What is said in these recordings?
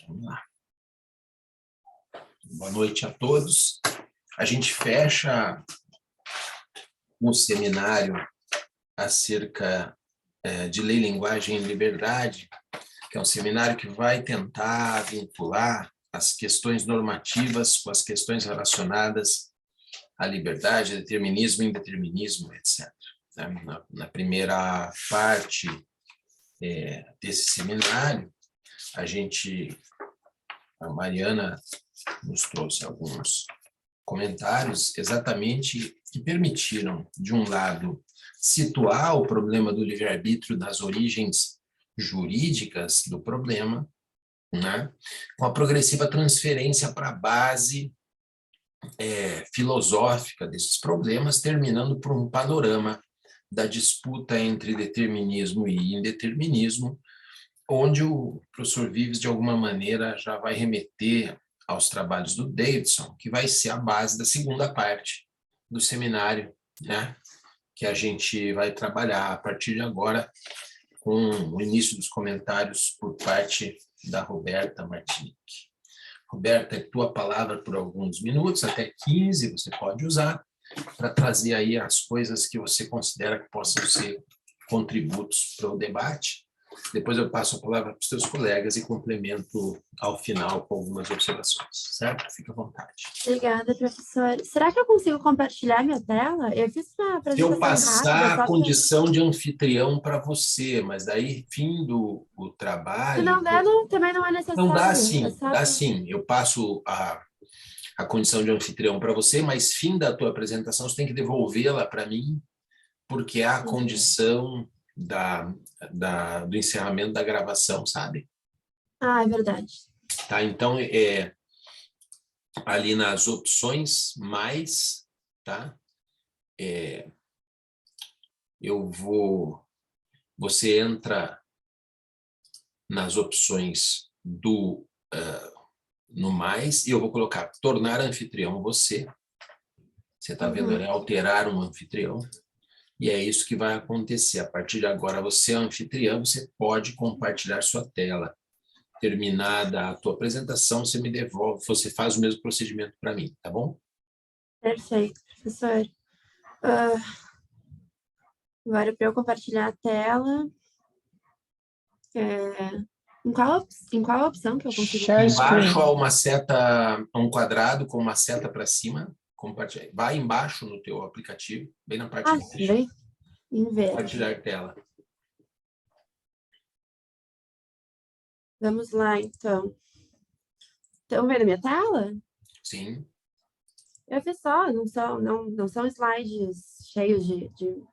Vamos lá. Boa noite a todos. A gente fecha um seminário acerca de Lei, Linguagem e Liberdade, que é um seminário que vai tentar vincular as questões normativas com as questões relacionadas à liberdade, determinismo, indeterminismo, etc. Na primeira parte desse seminário, a Mariana nos trouxe alguns comentários exatamente que permitiram, de um lado, situar o problema do livre-arbítrio nas origens jurídicas do problema, né, com a progressiva transferência para a base filosófica desses problemas, terminando por um panorama da disputa entre determinismo e indeterminismo, onde o professor Vives, de alguma maneira, já vai remeter aos trabalhos do Davidson, que vai ser a base da segunda parte do seminário, né, que a gente vai trabalhar a partir de agora, com o início dos comentários por parte da Roberta Martinique. Roberta, é tua palavra por alguns minutos, até 15 você pode usar, para trazer aí as coisas que você considera que possam ser contributos para o debate. Depois eu passo a palavra para os teus colegas e complemento ao final com algumas observações, certo? Fica à vontade. Obrigada, professor. Será que eu consigo compartilhar minha tela? Eu fiz uma Se eu apresentação passar rápida, a condição de anfitrião para você, mas daí, fim do trabalho... Se não der, também não é necessário. Não, dá sim, É só dá sim. Eu passo a condição de anfitrião para você, mas fim da tua apresentação, você tem que devolvê-la para mim, porque é a condição do encerramento da gravação, sabe? Ah, é verdade. Tá, então, ali nas opções mais, tá? Você entra nas opções no mais, e eu vou colocar tornar anfitrião você. Você está vendo, né? Alterar um anfitrião. E é isso que vai acontecer. A partir de agora, você é anfitrião, você pode compartilhar sua tela. Terminada a tua apresentação, você me devolve, você faz o mesmo procedimento para mim, tá bom? Perfeito, professor. Agora, para eu compartilhar a tela, em qual opção que eu consigo? Embaixo há uma seta, um quadrado com uma seta para cima. Compartilhar. Vai embaixo no teu aplicativo, bem na parte de baixo. Vem em verde. Compartilhar tela. Vamos lá, então. Estão vendo minha tela? Sim. Eu fiz só, não são slides cheios de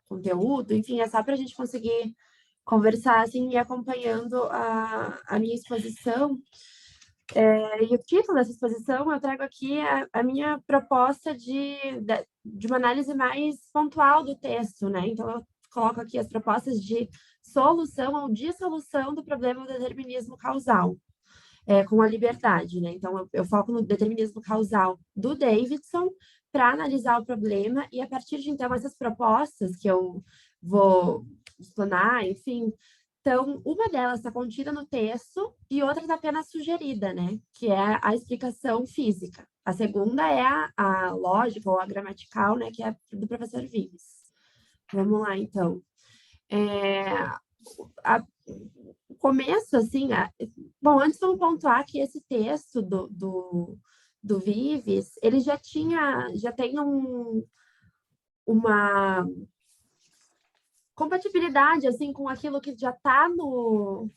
conteúdo, enfim, é só para a gente conseguir conversar assim, e acompanhando a minha exposição. E o título dessa exposição, eu trago aqui a minha proposta de uma análise mais pontual do texto, né? Então, eu coloco aqui as propostas de solução ou dissolução do problema do determinismo causal, com a liberdade, né? Então, eu foco no determinismo causal do Davidson para analisar o problema, e a partir de, então, essas propostas que eu vou explanar, enfim. Então, uma delas está contida no texto e outra está apenas sugerida, né? Que é a explicação física. A segunda é a lógica ou a gramatical, né? Que é do professor Vives. Vamos lá, então. O começo, assim... Bom, antes vamos pontuar que esse texto do Vives, ele já tem uma compatibilidade, assim, com aquilo que já está no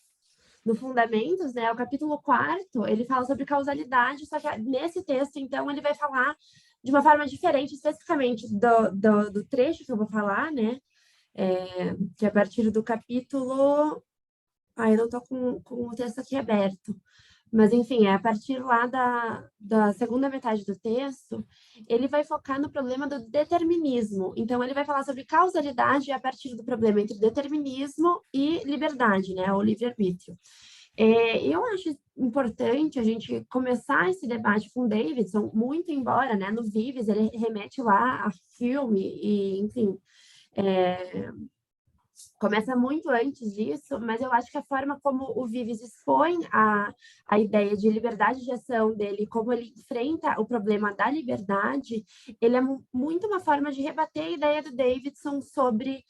Fundamentos, né? O capítulo 4º, ele fala sobre causalidade, só que nesse texto, então, ele vai falar de uma forma diferente, especificamente do trecho que eu vou falar, né? Que é a partir do capítulo... eu não estou com o texto aqui aberto. Mas, enfim, a partir lá da segunda metade do texto, ele vai focar no problema do determinismo. Então, ele vai falar sobre causalidade a partir do problema entre determinismo e liberdade, né? Ou livre-arbítrio. Eu acho importante a gente começar esse debate com Davidson, muito embora, né, no Vives, ele remete lá a filme e, enfim, começa muito antes disso, mas eu acho que a forma como o Vives expõe a ideia de liberdade de ação dele, como ele enfrenta o problema da liberdade, ele é muito uma forma de rebater a ideia do Davidson sobre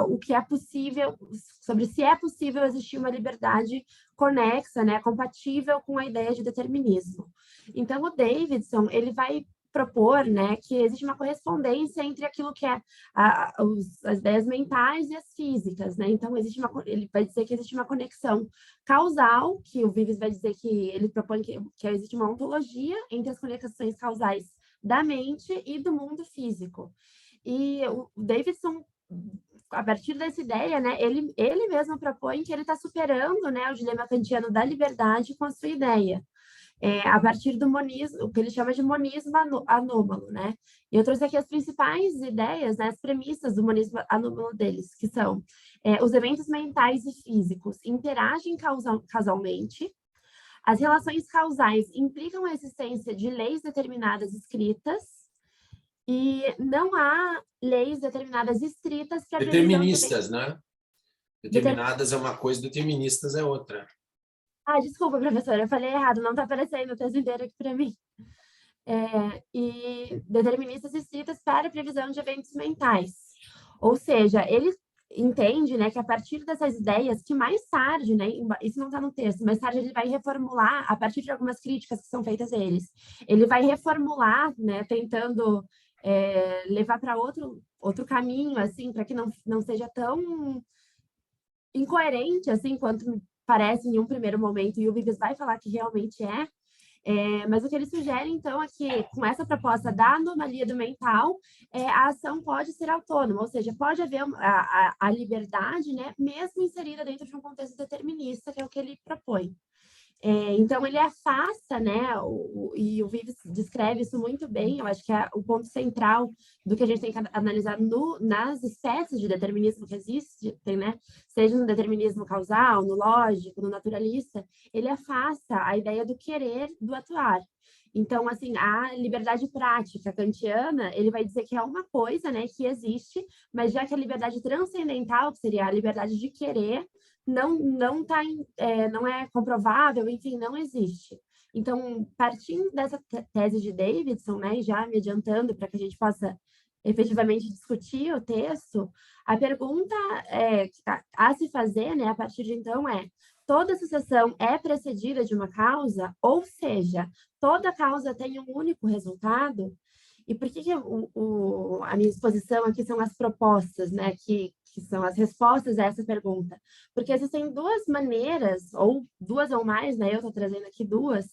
o que é possível, sobre se é possível existir uma liberdade conexa, né, compatível com a ideia de determinismo. Então, o Davidson, ele vai propor, né, que existe uma correspondência entre aquilo que é as ideias mentais e as físicas, né? Então, ele vai dizer que existe uma conexão causal, que o Vives vai dizer que ele propõe que existe uma ontologia entre as conexões causais da mente e do mundo físico. E o Davidson, a partir dessa ideia, né, ele mesmo propõe que ele está superando, né, o dilema kantiano da liberdade com a sua ideia. A partir do monismo, o que ele chama de monismo anômalo, né? E eu trouxe aqui as principais ideias, né, as premissas do monismo anômalo deles, que são os eventos mentais e físicos interagem causalmente, as relações causais implicam a existência de leis determinadas escritas, e não há leis determinadas estritas para a previsão de eventos. Deterministas, né? Determinadas é uma coisa, deterministas é outra. Ah, desculpa, professora, eu falei errado, não está aparecendo o texto inteiro aqui para mim. E deterministas escritas para a previsão de eventos mentais. Ou seja, ele entende, né, que a partir dessas ideias, que mais tarde, né, isso não está no texto, mais tarde ele vai reformular, a partir de algumas críticas que são feitas a eles, ele vai reformular, né, tentando levar para outro caminho, assim, para que não seja tão incoerente, assim, quanto parece em um primeiro momento, e o Vives vai falar que realmente mas o que ele sugere, então, é que, com essa proposta da anomalia do mental, a ação pode ser autônoma, ou seja, pode haver a liberdade, né, mesmo inserida dentro de um contexto determinista, que é o que ele propõe. Então, ele afasta, né, e o Vives descreve isso muito bem, eu acho que é o ponto central do que a gente tem que analisar nas espécies de determinismo que existem, né, seja no determinismo causal, no lógico, no naturalista, ele afasta a ideia do querer do atuar. Então, assim, a liberdade prática kantiana, ele vai dizer que é uma coisa, né, que existe, mas já que a liberdade transcendental, que seria a liberdade de querer, não é comprovável, enfim, não existe. Então, partindo dessa tese de Davidson, né, e já me adiantando para que a gente possa efetivamente discutir o texto, a pergunta a se fazer, né, a partir de então toda sucessão é precedida de uma causa, ou seja, toda causa tem um único resultado? E por que a minha exposição aqui são as propostas, né, que são as respostas a essa pergunta? Porque existem duas maneiras, ou duas ou mais, né, eu estou trazendo aqui duas,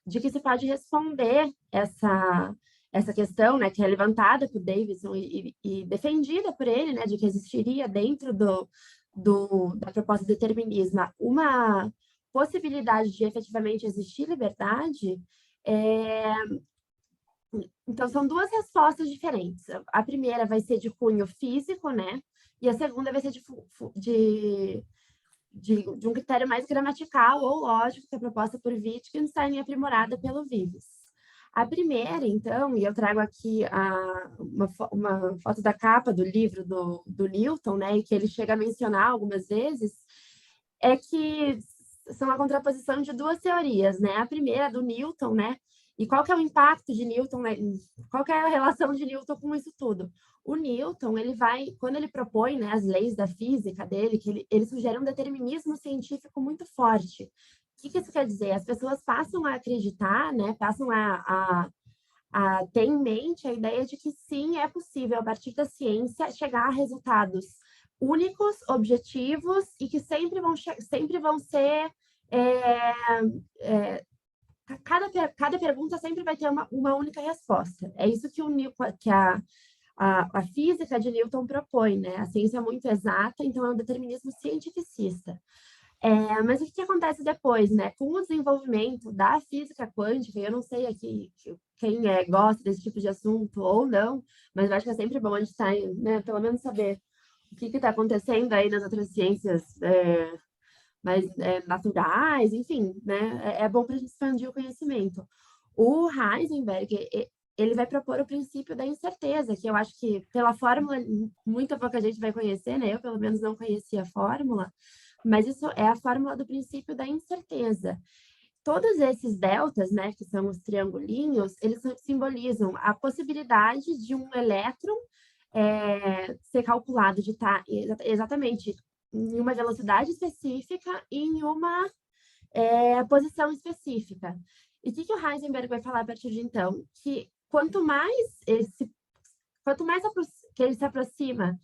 de que se pode responder essa questão, né, que é levantada por Davidson e defendida por ele, né, de que existiria dentro da proposta de determinismo uma possibilidade de efetivamente existir liberdade. Então, são duas respostas diferentes. A primeira vai ser de cunho físico, né? E a segunda vai ser de um critério mais gramatical ou lógico, que é proposta por Wittgenstein e aprimorada pelo Vives. A primeira, então, e eu trago aqui uma foto da capa do livro do Newton, né? E que ele chega a mencionar algumas vezes, é que são a contraposição de duas teorias, né? A primeira, do Newton, né? E qual que é o impacto de Newton, né? Qual que é a relação de Newton com isso tudo? O Newton, quando ele propõe, né, as leis da física dele, que ele sugere um determinismo científico muito forte. O que isso quer dizer? As pessoas passam a acreditar, né, passam a ter em mente a ideia de que sim, é possível, a partir da ciência, chegar a resultados únicos, objetivos, e que sempre vão ser cada pergunta sempre vai ter uma única resposta. É isso que a física de Newton propõe, né? A ciência é muito exata, então é um determinismo cientificista. Mas o que acontece depois, né? Com o desenvolvimento da física quântica, eu não sei aqui quem gosta desse tipo de assunto ou não, mas eu acho que é sempre bom a gente estar, né, pelo menos saber o que está acontecendo aí nas outras ciências mais naturais, enfim, né? É bom para a gente expandir o conhecimento. O Heisenberg, ele vai propor o princípio da incerteza, que eu acho que pela fórmula muita pouca gente vai conhecer, né? Eu pelo menos não conhecia a fórmula, mas isso é a fórmula do princípio da incerteza. Todos esses deltas, né, que são os triangulinhos, eles simbolizam a possibilidade de um elétron ser calculado de estar exatamente em uma velocidade específica e em uma posição específica. E o que o Heisenberg vai falar a partir de então? Que quanto mais que ele se aproxima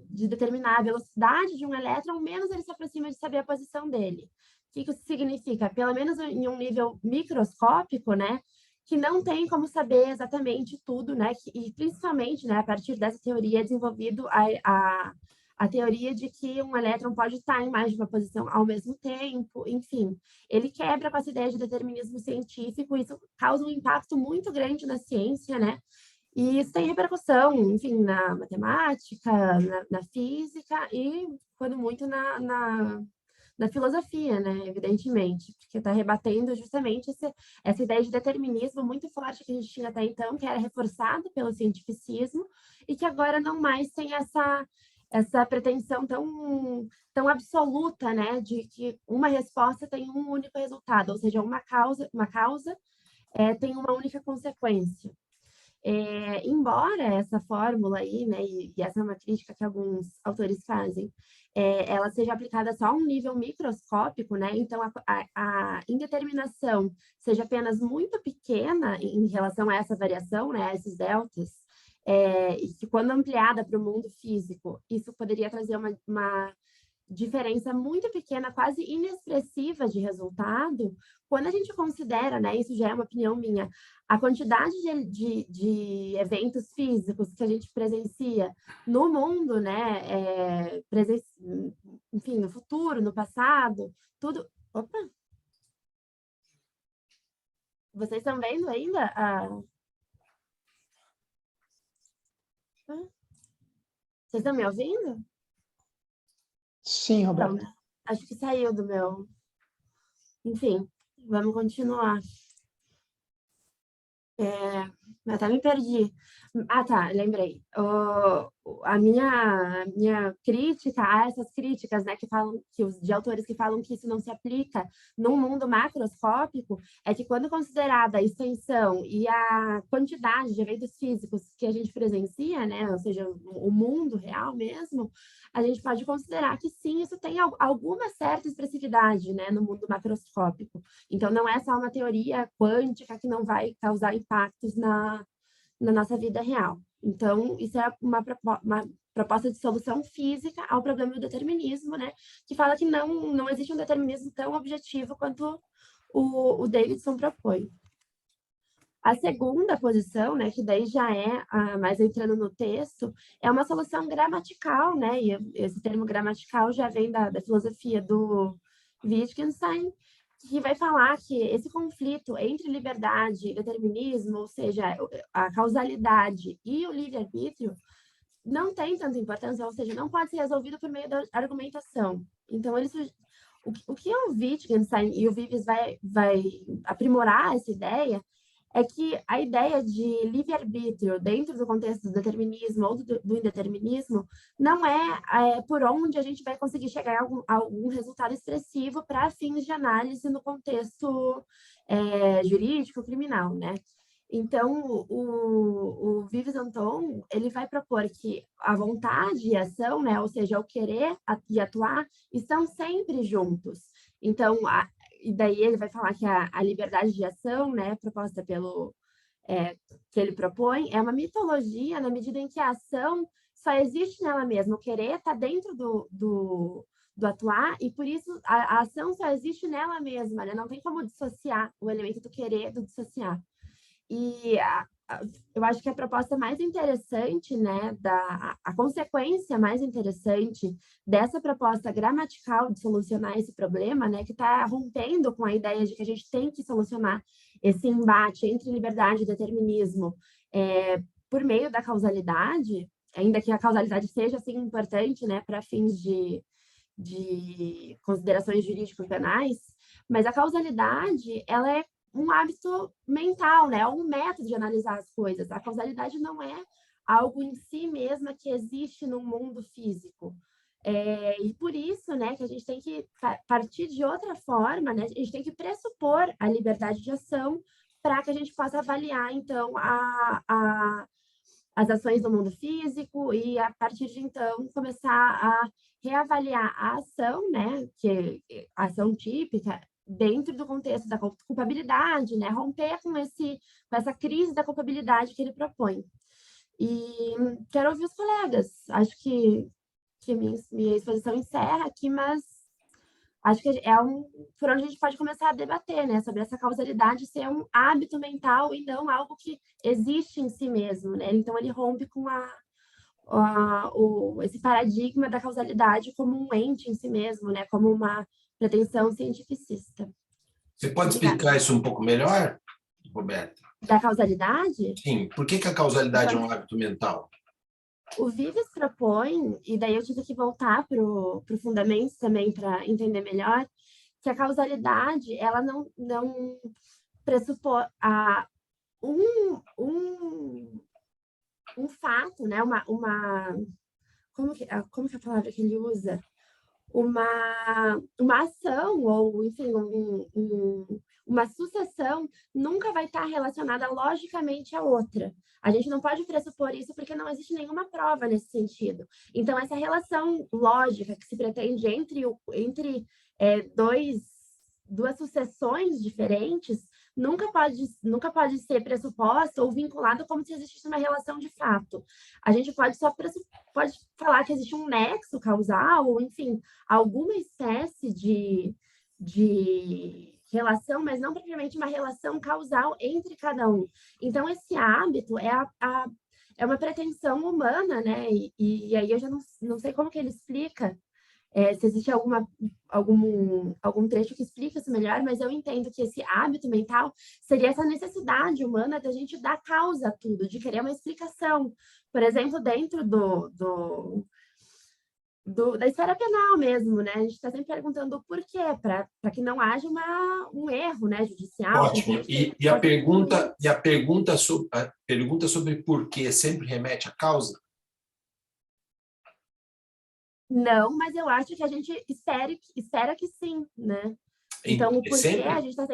de determinar a velocidade de um elétron, menos ele se aproxima de saber a posição dele. O que isso significa? Pelo menos em um nível microscópico, né? Que não tem como saber exatamente tudo, né? E principalmente, né, a partir dessa teoria é desenvolvido a teoria de que um elétron pode estar em mais de uma posição ao mesmo tempo, enfim. Ele quebra com essa ideia de determinismo científico, isso causa um impacto muito grande na ciência, né? E isso tem repercussão, enfim, na matemática, na física e, quando muito, na filosofia, né? Evidentemente, porque está rebatendo justamente essa ideia de determinismo muito forte que a gente tinha até então, que era reforçado pelo cientificismo e que agora não mais tem essa pretensão tão absoluta, né, de que uma resposta tem um único resultado, ou seja, uma causa tem uma única consequência. Embora essa fórmula aí, né, e essa é uma crítica que alguns autores fazem, ela seja aplicada só a um nível microscópico, né, então a indeterminação seja apenas muito pequena em relação a essa variação, né, a esses deltas, e que quando ampliada para o mundo físico, isso poderia trazer uma diferença muito pequena, quase inexpressiva de resultado, quando a gente considera, né, isso já é uma opinião minha, a quantidade de eventos físicos que a gente presencia no mundo, né, enfim, no futuro, no passado, tudo... Opa! Vocês estão vendo ainda? Vocês estão me ouvindo? Sim, Então, Roberto. acho que saiu do meu... Enfim, vamos continuar. Até me perdi. Ah, tá, lembrei. A minha crítica a essas críticas, né, de autores que falam que isso não se aplica num mundo macroscópico, é que quando considerada a extensão e a quantidade de eventos físicos que a gente presencia, né, ou seja, o mundo real mesmo, a gente pode considerar que sim, isso tem alguma certa expressividade, né, no mundo macroscópico. Então, não é só uma teoria quântica que não vai causar impactos na nossa vida real. Então, isso é uma proposta de solução física ao problema do determinismo, né? Que fala que não existe um determinismo tão objetivo quanto o Davidson propõe. A segunda posição, né, que daí já é mais entrando no texto, é uma solução gramatical, né? E esse termo gramatical já vem da filosofia do Wittgenstein, que vai falar que esse conflito entre liberdade e determinismo, ou seja, a causalidade e o livre-arbítrio, não tem tanta importância, ou seja, não pode ser resolvido por meio da argumentação. Então, o que o Wittgenstein e o Vives vai aprimorar essa ideia é que a ideia de livre-arbítrio dentro do contexto do determinismo ou do indeterminismo não é por onde a gente vai conseguir chegar a algum resultado expressivo para fins de análise no contexto jurídico, criminal, né? Então, o Vives Anton, ele vai propor que a vontade e a ação, né, ou seja, o querer e atuar, estão sempre juntos. Então, e daí ele vai falar que a liberdade de ação, né, proposta que ele propõe, é uma mitologia na medida em que a ação só existe nela mesma. O querer está dentro do atuar, e por isso a ação só existe nela mesma, né? Não tem como dissociar o elemento do querer do dissociar. E eu acho que a proposta mais interessante, né, a consequência mais interessante dessa proposta gramatical de solucionar esse problema, né, que está rompendo com a ideia de que a gente tem que solucionar esse embate entre liberdade e determinismo por meio da causalidade, ainda que a causalidade seja assim importante, né, para fins de considerações jurídico-penais, mas a causalidade, ela é um hábito mental, né? Um método de analisar as coisas. A causalidade não é algo em si mesma que existe no mundo físico. E por isso, né, que a gente tem que partir de outra forma, né? A gente tem que pressupor a liberdade de ação para que a gente possa avaliar, então, as ações no mundo físico e, a partir de então, começar a reavaliar a ação, né, que é a ação típica, dentro do contexto da culpabilidade, né, romper com essa crise da culpabilidade que ele propõe. E quero ouvir os colegas. Acho que minha exposição encerra aqui, mas acho que por onde a gente pode começar a debater, né? Sobre essa causalidade ser um hábito mental e não algo que existe em si mesmo, né? Então, ele rompe com esse paradigma da causalidade como um ente em si mesmo, né? Como uma pretensão cientificista. Você pode explicar isso um pouco melhor, Roberta? Da causalidade? Sim. Por que a causalidade é um hábito mental? O Vives propõe, e daí eu tive que voltar para o fundamento também para entender melhor, que a causalidade ela não pressupõe um fato, né? Como que é a palavra que ele usa? Uma ação, ou enfim, uma sucessão nunca vai estar relacionada logicamente à outra. A gente não pode pressupor isso porque não existe nenhuma prova nesse sentido. Então, essa relação lógica que se pretende entre duas sucessões diferentes nunca pode ser pressuposta ou vinculada como se existisse uma relação de fato. A gente pode falar que existe um nexo causal, ou enfim, alguma espécie de relação, mas não propriamente uma relação causal entre cada um. Então, esse hábito é uma pretensão humana, né? E aí eu já não sei como que ele explica, se existe algum trecho que explica isso melhor, mas eu entendo que esse hábito mental seria essa necessidade humana da gente dar causa a tudo, de querer uma explicação. Por exemplo, dentro da esfera penal mesmo, né? A gente está sempre perguntando o porquê, para que não haja um erro, né, judicial. Ótimo. E a pergunta sobre porquê sempre remete à causa? Não, mas eu acho que a gente espera que sim, né? Então, o porquê a gente está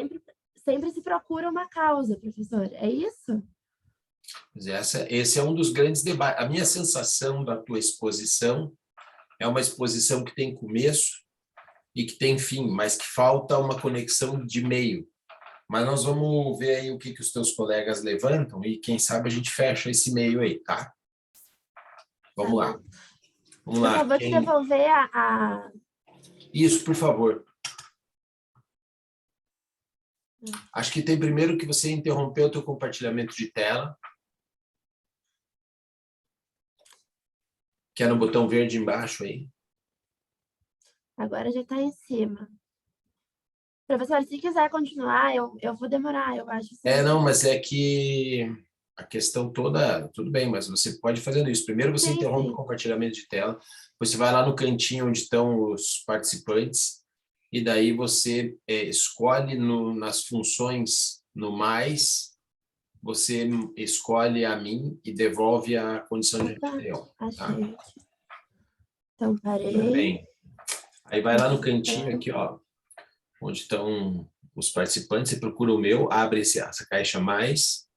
sempre se procura uma causa, professor. É isso? Esse é um dos grandes debates. A minha sensação da tua exposição é uma exposição que tem começo e que tem fim, mas que falta uma conexão de meio. Mas nós vamos ver aí o que os teus colegas levantam e quem sabe a gente fecha esse meio aí, tá? Vamos lá. Vamos lá. Por favor, te devolver a... Isso, por favor. Acho que tem primeiro que você interrompeu o teu compartilhamento de tela. Que é no botão verde embaixo aí. Agora já está em cima. Professor, se quiser continuar, eu vou demorar, eu acho. Não, mas é que a questão toda, tudo bem, mas você pode fazendo isso. Primeiro você interrompe o compartilhamento de tela, você vai lá no cantinho onde estão os participantes, e daí você escolhe nas funções no mais, você escolhe a mim e devolve a condição de anfitrião. Achei. Tá? Então, parei. Tudo bem. Aí vai lá no cantinho aqui, ó, onde estão os participantes, você procura o meu, abre essa caixa mais,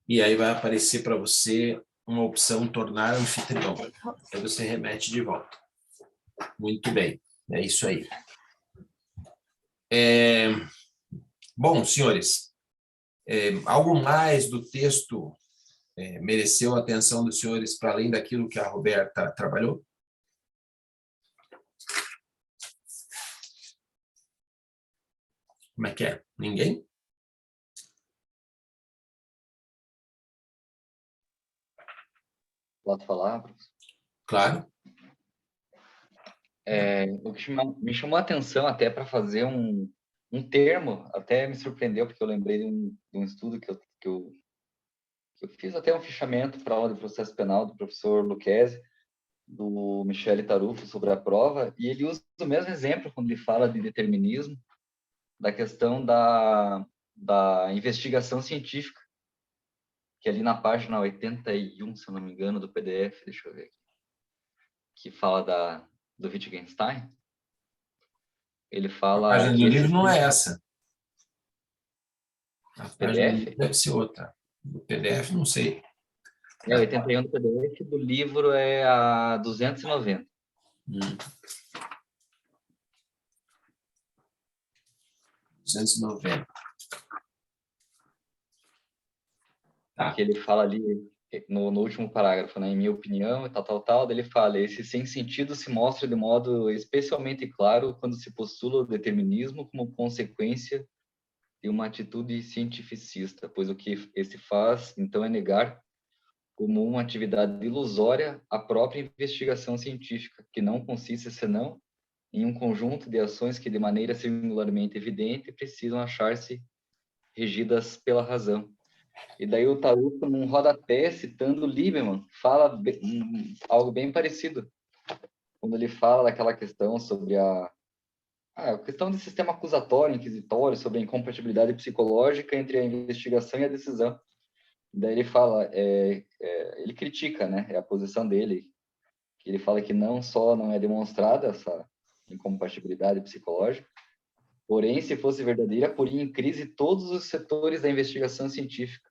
e aí vai aparecer para você uma opção tornar anfitrião. Aí você remete de volta. Muito bem, é isso aí. Bom, senhores, algo mais do texto mereceu a atenção dos senhores para além daquilo que a Roberta trabalhou? Como é que é? Ninguém? Posso falar? Claro. O que me chamou a atenção até para fazer um termo, até me surpreendeu, porque eu lembrei de um estudo que eu fiz até um fichamento para a aula de processo penal do professor Lucchesi, do Michele Tarufo, sobre a prova, e ele usa o mesmo exemplo quando ele fala de determinismo, da questão da da investigação científica, que ali na página 81, se eu não me engano, do PDF, deixa eu ver aqui, que fala do Wittgenstein, ele A fala página do que livro não é essa. A página do PDF? livro deve ser outra. Do PDF, não sei. 81 do PDF, do livro é a 290. 290. Tá. Que ele fala ali no último parágrafo, né? Em minha opinião, e tal, daí ele fala: esse sem sentido se mostra de modo especialmente claro quando se postula o determinismo como consequência de uma atitude cientificista, pois o que esse faz, então, é negar como uma atividade ilusória a própria investigação científica, que não consiste senão em um conjunto de ações que, de maneira singularmente evidente, precisam achar-se regidas pela razão. E daí o Taruco, num rodapé, citando Lieberman, fala algo bem parecido, quando ele fala daquela questão sobre a questão do sistema acusatório, inquisitório, sobre a incompatibilidade psicológica entre a investigação e a decisão. Daí ele fala, ele critica, né, a posição dele, que ele fala que não só não é demonstrada essa incompatibilidade psicológica, porém, se fosse verdadeira, poria em crise todos os setores da investigação científica,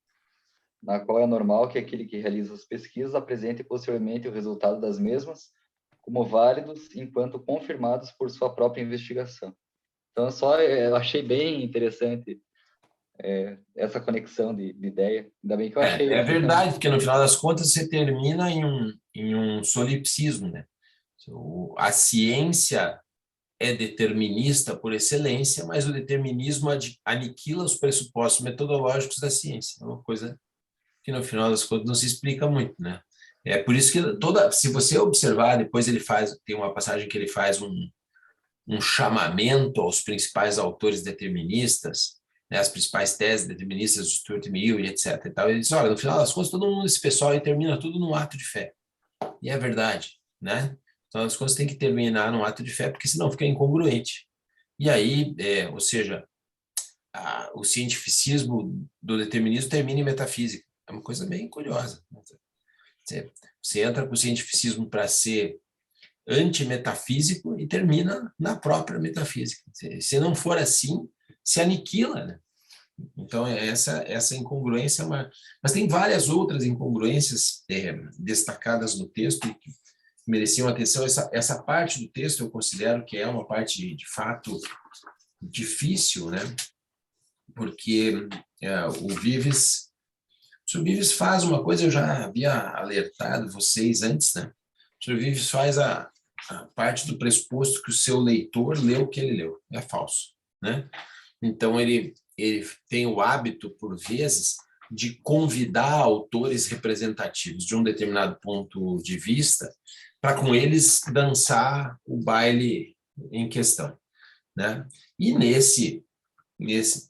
na qual é normal que aquele que realiza as pesquisas apresente posteriormente o resultado das mesmas como válidos enquanto confirmados por sua própria investigação. Então, eu achei bem interessante essa conexão de ideia. Ainda bem que eu achei. É verdade, porque no final das contas você termina em um solipsismo, né? A ciência é determinista por excelência, mas o determinismo aniquila os pressupostos metodológicos da ciência. É uma coisa que no final das contas não se explica muito, né? É por isso que se você observar, depois tem uma passagem que ele faz um chamamento aos principais autores deterministas, né, as principais teses deterministas do Stuart Mill e etc. E tal. Ele diz, olha, no final das contas, todo mundo, esse pessoal aí termina tudo num ato de fé. E é verdade, né? No final das contas, tem que terminar num ato de fé, porque senão fica incongruente. E aí, ou seja, o cientificismo do determinismo termina em metafísica. É uma coisa bem curiosa. Você entra com o cientificismo para ser antimetafísico e termina na própria metafísica. Se não for assim, se aniquila, né? Então, essa incongruência é uma... Mas tem várias outras incongruências destacadas no texto que mereciam atenção. Essa parte do texto eu considero que é uma parte, de fato, difícil, né? Porque o Vives faz uma coisa, eu já havia alertado vocês antes, né? O Vives faz a parte do pressuposto que o seu leitor leu o que ele leu. É falso, né? Então, ele tem o hábito, por vezes, de convidar autores representativos de um determinado ponto de vista para, com eles, dançar o baile em questão, né? E nesse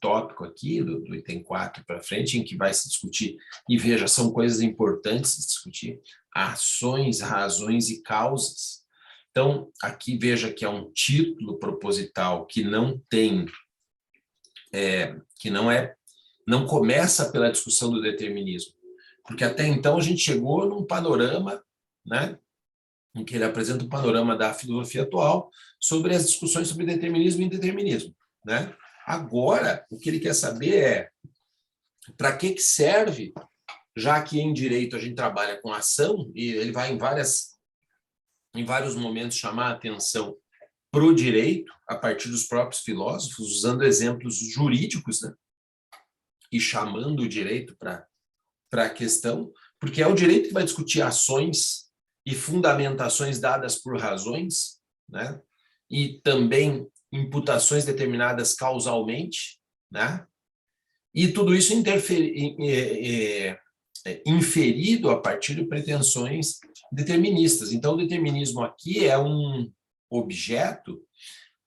tópico aqui, do item 4 para frente, em que vai se discutir, e veja, são coisas importantes de discutir, ações, razões e causas. Então, aqui veja que é um título proposital que não tem, não começa pela discussão do determinismo, porque até então a gente chegou num panorama, né, em que ele apresenta um panorama da filosofia atual sobre as discussões sobre determinismo e indeterminismo, né? Agora, o que ele quer saber é para que serve, já que em direito a gente trabalha com ação, e ele vai em vários momentos chamar a atenção para o direito, a partir dos próprios filósofos, usando exemplos jurídicos, né? E chamando o direito para a questão, porque é o direito que vai discutir ações e fundamentações dadas por razões, né? E também imputações determinadas causalmente, né? E tudo isso inferido a partir de pretensões deterministas. Então, o determinismo aqui é um objeto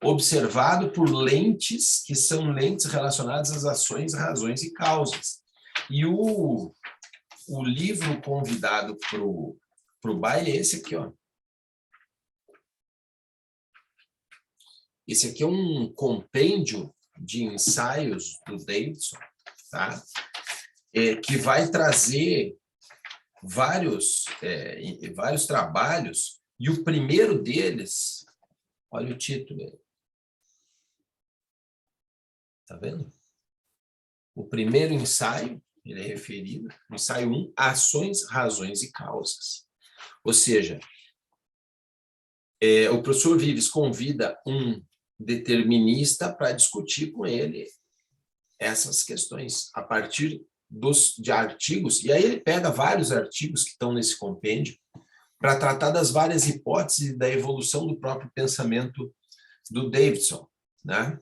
observado por lentes que são lentes relacionadas às ações, razões e causas. E o livro convidado para o baile é esse aqui, ó. Esse aqui é um compêndio de ensaios do Davidson, tá? Que vai trazer vários trabalhos, e o primeiro deles, olha o título aí. Tá vendo? O primeiro ensaio, ele é referido, ensaio 1, ações, razões e causas. Ou seja, o professor Vives convida um determinista para discutir com ele essas questões, a partir de artigos, e aí ele pega vários artigos que estão nesse compêndio, para tratar das várias hipóteses da evolução do próprio pensamento do Davidson, né?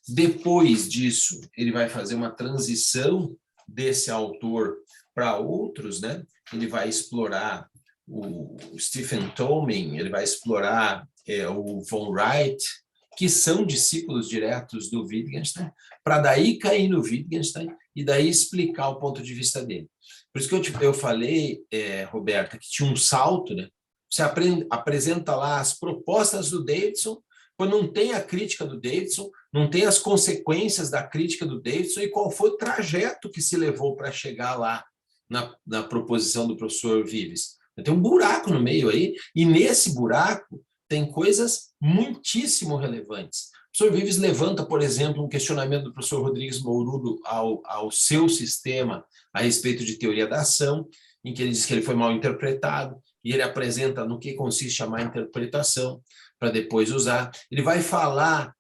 Depois disso, ele vai fazer uma transição desse autor para outros, né? Ele vai explorar o Stephen Tomin, ele vai explorar o von Wright, que são discípulos diretos do Wittgenstein, para daí cair no Wittgenstein e daí explicar o ponto de vista dele. Por isso que eu falei, Roberta, que tinha um salto, né? Você apresenta lá as propostas do Davidson, quando não tem a crítica do Davidson, não tem as consequências da crítica do Davidson e qual foi o trajeto que se levou para chegar lá na proposição do professor Vives. Tem um buraco no meio aí, e nesse buraco tem coisas muitíssimo relevantes. O professor Vives levanta, por exemplo, um questionamento do professor Rodrigues Mourudo ao seu sistema a respeito de teoria da ação, em que ele diz que ele foi mal interpretado, e ele apresenta no que consiste a má interpretação, para depois usar. Ele vai falar,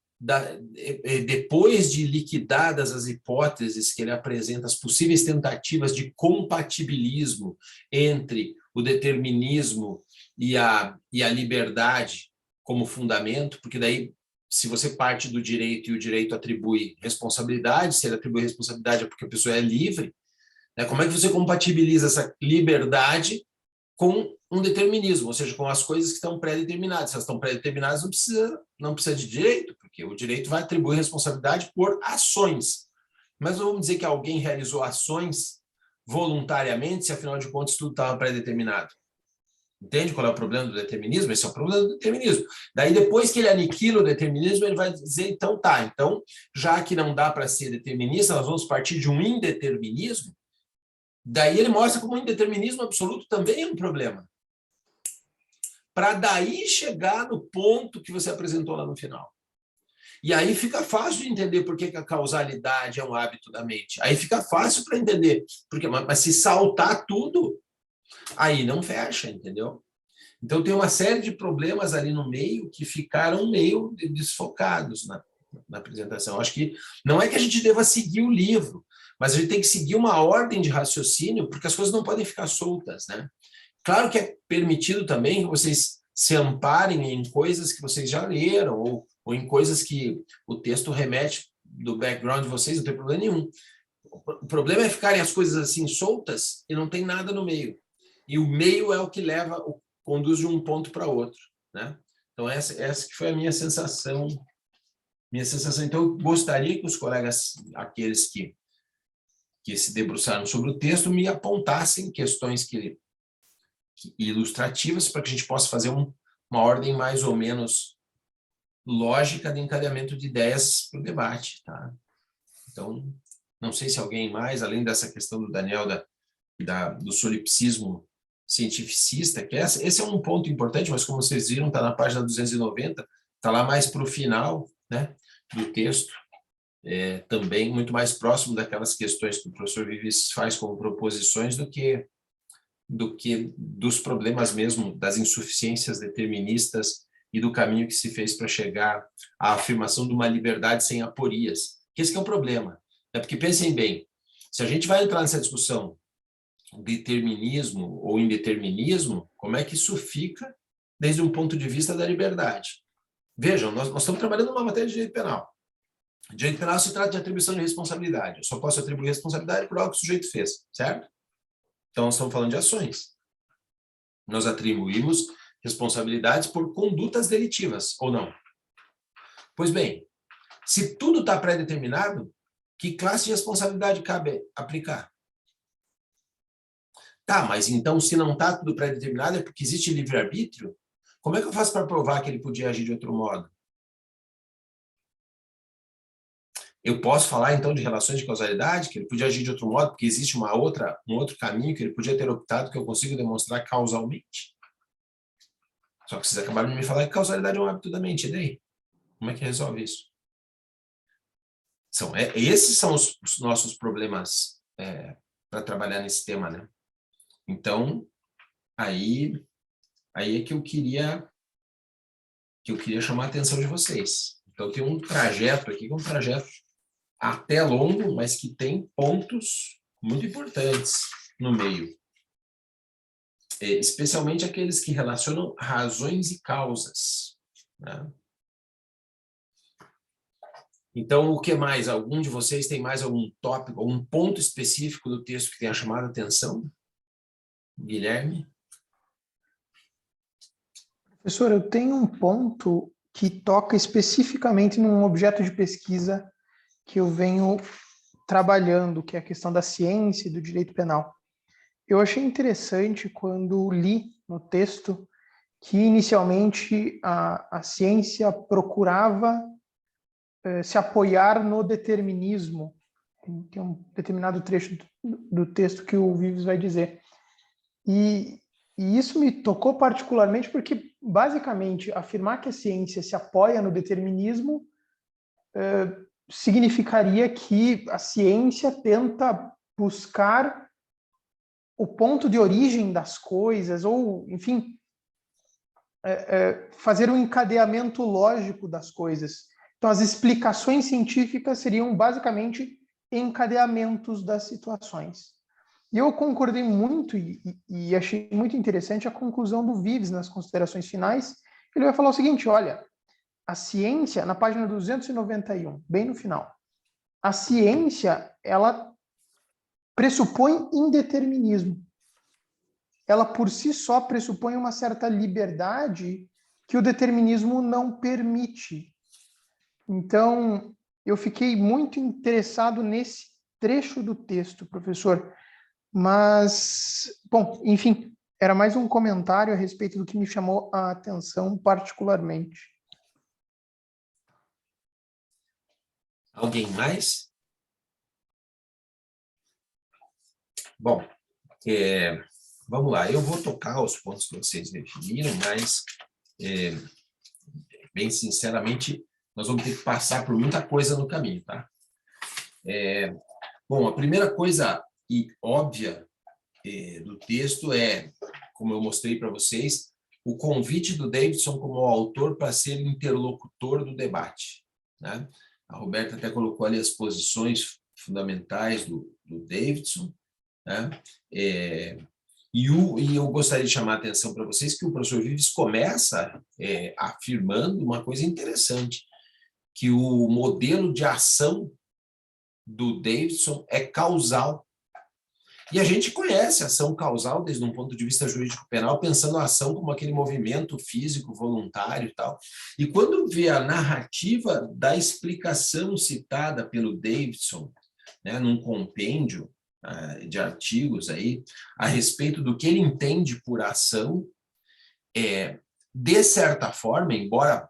depois de liquidadas as hipóteses que ele apresenta, as possíveis tentativas de compatibilismo entre o determinismo e a liberdade como fundamento, porque daí, se você parte do direito e o direito atribui responsabilidade, se ele atribui responsabilidade é porque a pessoa é livre, né? Como é que você compatibiliza essa liberdade com um determinismo, ou seja, com as coisas que estão pré-determinadas? Se elas estão pré-determinadas, não precisa de direito, porque o direito vai atribuir responsabilidade por ações. Mas não vamos dizer que alguém realizou ações voluntariamente, se afinal de contas tudo estava pré-determinado. Entende qual é o problema do determinismo? Esse é o problema do determinismo. Daí, depois que ele aniquila o determinismo, ele vai dizer, então tá, então, já que não dá para ser determinista, nós vamos partir de um indeterminismo. Daí ele mostra como o indeterminismo absoluto também é um problema. Para daí chegar no ponto que você apresentou lá no final. E aí fica fácil de entender por que a causalidade é um hábito da mente. Aí fica fácil para entender. Mas se saltar tudo, aí não fecha, entendeu? Então tem uma série de problemas ali no meio que ficaram meio desfocados na apresentação. Eu acho que não é que a gente deva seguir o livro, mas a gente tem que seguir uma ordem de raciocínio, porque as coisas não podem ficar soltas, né? Claro que é permitido também que vocês se amparem em coisas que vocês já leram, ou em coisas que o texto remete do background de vocês, não tem problema nenhum. O problema é ficarem as coisas assim soltas e não tem nada no meio. E o meio é o que conduz de um ponto para outro, né? Então essa que foi a minha sensação. Então eu gostaria que os colegas, aqueles que se debruçaram sobre o texto, me apontassem questões ilustrativas para que a gente possa fazer uma ordem mais ou menos lógica de encadeamento de ideias para o debate, tá? Então, não sei se alguém mais, além dessa questão do Daniel, do solipsismo cientificista, que esse é um ponto importante, mas como vocês viram, está na página 290, está lá mais para o final, né, do texto, também muito mais próximo daquelas questões que o professor Vives faz como proposições do que dos problemas mesmo, das insuficiências deterministas e do caminho que se fez para chegar à afirmação de uma liberdade sem aporias. Que esse que é o problema. Porque pensem bem, se a gente vai entrar nessa discussão determinismo ou indeterminismo, como é que isso fica desde um ponto de vista da liberdade? Vejam, nós estamos trabalhando numa matéria de direito penal. Direito penal se trata de atribuição de responsabilidade. Eu só posso atribuir responsabilidade por algo que o sujeito fez, certo? Então, nós estamos falando de ações. Nós atribuímos responsabilidades por condutas delitivas, ou não? Pois bem, se tudo está pré-determinado, que classe de responsabilidade cabe aplicar? Tá, mas então, se não está tudo pré-determinado, é porque existe livre-arbítrio? Como é que eu faço para provar que ele podia agir de outro modo? Eu posso falar, então, de relações de causalidade, que ele podia agir de outro modo, porque existe um outro caminho que ele podia ter optado, que eu consigo demonstrar causalmente. Só que vocês acabaram de me falar que causalidade é um hábito da mente, e daí? Como é que resolve isso? Esses são os nossos problemas para trabalhar nesse tema, né? Então, aí é que eu queria chamar a atenção de vocês. Então, tem um trajeto aqui, que é um trajeto até longo, mas que tem pontos muito importantes no meio. Especialmente aqueles que relacionam razões e causas, né? Então, o que mais? Algum de vocês tem mais algum tópico, algum ponto específico do texto que tenha chamado a atenção? Guilherme? Professor, eu tenho um ponto que toca especificamente num objeto de pesquisa que eu venho trabalhando, que é a questão da ciência e do direito penal. Eu achei interessante quando li no texto que, inicialmente, a ciência procurava se apoiar no determinismo. Tem um determinado trecho do texto que o Vives vai dizer. E isso me tocou particularmente porque, basicamente, afirmar que a ciência se apoia no determinismo significaria que a ciência tenta buscar o ponto de origem das coisas, ou, enfim, fazer um encadeamento lógico das coisas. Então, as explicações científicas seriam, basicamente, encadeamentos das situações. E eu concordei muito e achei muito interessante a conclusão do Vives nas considerações finais. Ele vai falar o seguinte, olha, a ciência, na página 291, bem no final, a ciência, ela pressupõe indeterminismo. Ela, por si só, pressupõe uma certa liberdade que o determinismo não permite. Então, eu fiquei muito interessado nesse trecho do texto, professor. Mas, bom, enfim, era mais um comentário a respeito do que me chamou a atenção particularmente. Alguém mais? Bom, vamos lá. Eu vou tocar os pontos que vocês definiram, mas, bem sinceramente, nós vamos ter que passar por muita coisa no caminho, tá? Bom, a primeira coisa óbvia do texto é, como eu mostrei para vocês, o convite do Davidson como autor para ser interlocutor do debate, né? A Roberta até colocou ali as posições fundamentais do Davidson, né? E eu gostaria de chamar a atenção para vocês que o professor Vives começa afirmando uma coisa interessante, que o modelo de ação do Davidson é causal. E a gente conhece a ação causal desde um ponto de vista jurídico-penal, pensando a ação como aquele movimento físico, voluntário e tal. E quando vê a narrativa da explicação citada pelo Davidson, né, num compêndio de artigos aí, a respeito do que ele entende por ação, de certa forma, embora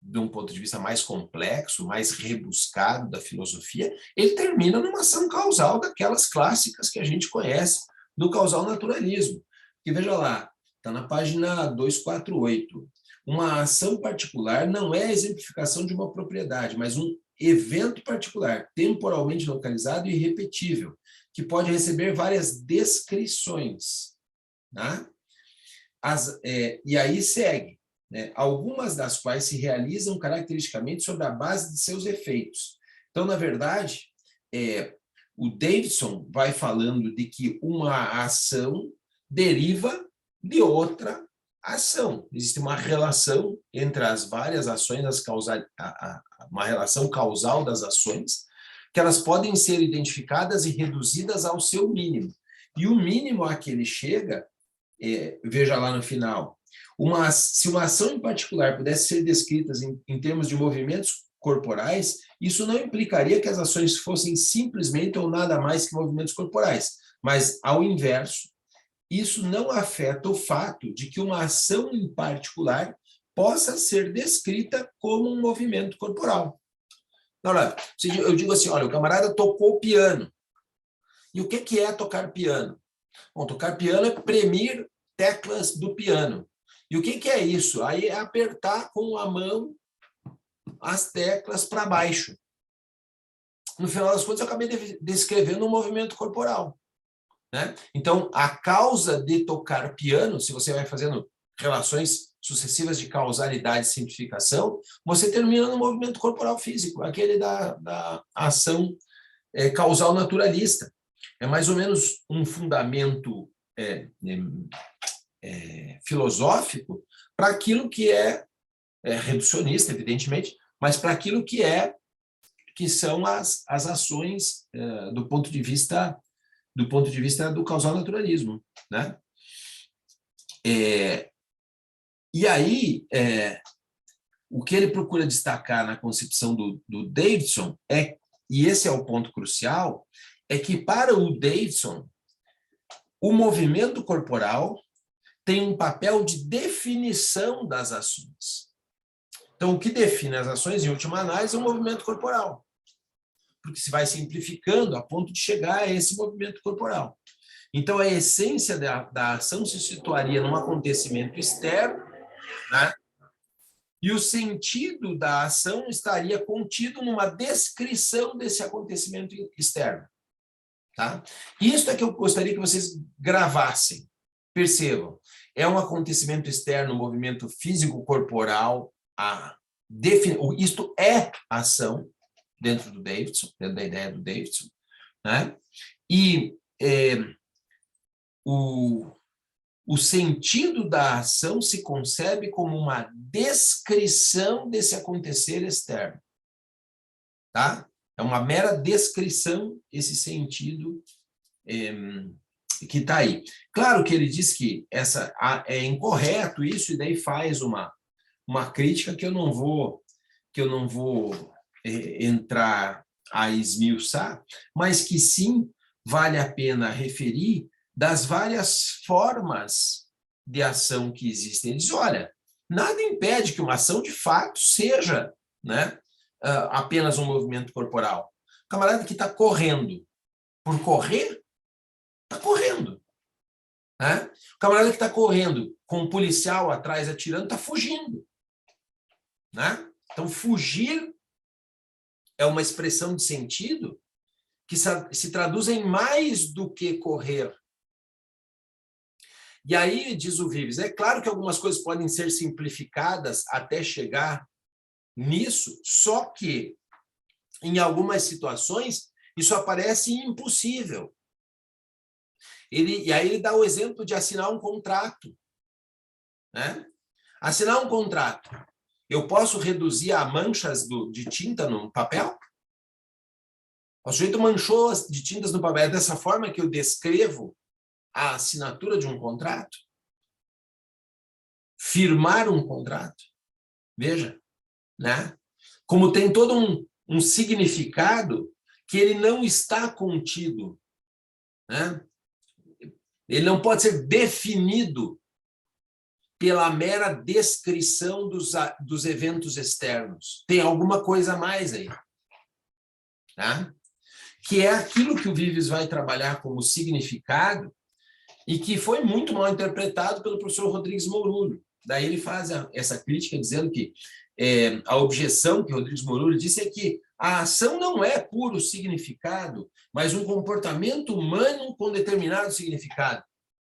de um ponto de vista mais complexo, mais rebuscado da filosofia, ele termina numa ação causal daquelas clássicas que a gente conhece, do causal naturalismo. Que veja lá, está na página 248. Uma ação particular não é a exemplificação de uma propriedade, mas um evento particular, temporalmente localizado e irrepetível, que pode receber várias descrições. Tá? E aí segue. Né, algumas das quais se realizam caracteristicamente sobre a base de seus efeitos. Então, na verdade, o Davidson vai falando de que uma ação deriva de outra ação. Existe uma relação entre as várias ações, uma relação causal das ações, que elas podem ser identificadas e reduzidas ao seu mínimo. E o mínimo a que ele chega, veja lá no final, se uma ação em particular pudesse ser descrita em termos de movimentos corporais, isso não implicaria que as ações fossem simplesmente ou nada mais que movimentos corporais, mas, ao inverso, isso não afeta o fato de que uma ação em particular possa ser descrita como um movimento corporal. Olha, eu digo assim, olha, o camarada tocou piano. E o que é tocar piano? Bom, tocar piano é premir teclas do piano. E o que é isso? Aí é apertar com a mão as teclas para baixo. No final das contas, eu acabei descrevendo um movimento corporal, né? Então, a causa de tocar piano, se você vai fazendo relações sucessivas de causalidade e simplificação, você termina no movimento corporal físico, aquele da ação causal naturalista. É mais ou menos um fundamento filosófico para aquilo que é reducionista, evidentemente, mas para aquilo que são as ações do ponto de vista do causal naturalismo, né? E aí, o que ele procura destacar na concepção do Davidson e esse é o ponto crucial, é que para o Davidson, o movimento corporal tem um papel de definição das ações. Então, o que define as ações, em última análise, é o movimento corporal. Porque se vai simplificando a ponto de chegar a esse movimento corporal. Então, a essência da ação se situaria num acontecimento externo, né? E o sentido da ação estaria contido numa descrição desse acontecimento externo. Tá? Isso é que eu gostaria que vocês gravassem. Percebam, é um acontecimento externo, um movimento físico-corporal, isto é ação, dentro do Davidson, dentro da ideia do Davidson, né? E o sentido da ação se concebe como uma descrição desse acontecer externo, tá? É uma mera descrição, esse sentido que está aí. Claro que ele diz que é incorreto isso, e daí faz uma crítica que eu não vou entrar a esmiuçar, mas que sim vale a pena referir das várias formas de ação que existem. Ele diz, olha, nada impede que uma ação de fato seja, né, apenas um movimento corporal. O camarada que está correndo por correr, está correndo. Né? O camarada que está correndo com um policial atrás atirando, está fugindo. Né? Então, fugir é uma expressão de sentido que se traduz em mais do que correr. E aí, diz o Vives, é claro que algumas coisas podem ser simplificadas até chegar nisso, só que, em algumas situações, isso aparece impossível. E aí ele dá o exemplo de assinar um contrato. Né? Assinar um contrato. Eu posso reduzir a manchas de tinta no papel? O sujeito manchou de tintas no papel. É dessa forma que eu descrevo a assinatura de um contrato? Firmar um contrato? Veja, né? Como tem todo um significado que ele não está contido, né? Ele não pode ser definido pela mera descrição dos eventos externos. Tem alguma coisa a mais aí. Tá? Que é aquilo que o Vives vai trabalhar como significado e que foi muito mal interpretado pelo professor Rodrigues Mourulho. Daí ele faz essa crítica dizendo que a objeção que Rodrigues Mourulho disse é que a ação não é puro significado, mas um comportamento humano com determinado significado.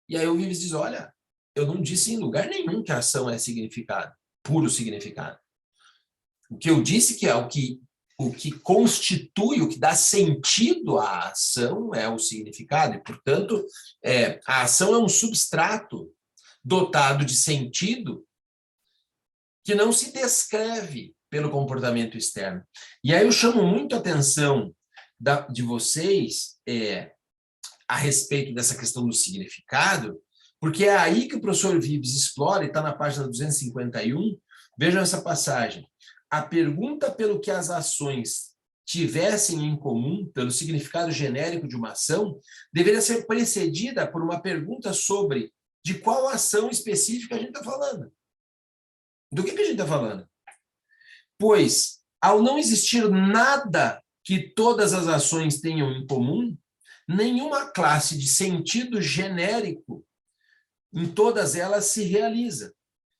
E aí o Vives diz, olha, eu não disse em lugar nenhum que a ação é significado, puro significado. O que eu disse que é o que constitui, o que dá sentido à ação é o significado, e, portanto, a ação é um substrato dotado de sentido que não se descreve pelo comportamento externo. E aí eu chamo muito a atenção de vocês a respeito dessa questão do significado, porque é aí que o professor Vives explora, e está na página 251, vejam essa passagem. A pergunta pelo que as ações tivessem em comum, pelo significado genérico de uma ação, deveria ser precedida por uma pergunta sobre de qual ação específica a gente está falando. Do que a gente está falando? Pois Ao não existir nada que todas as ações tenham em comum, nenhuma classe de sentido genérico em todas elas se realiza.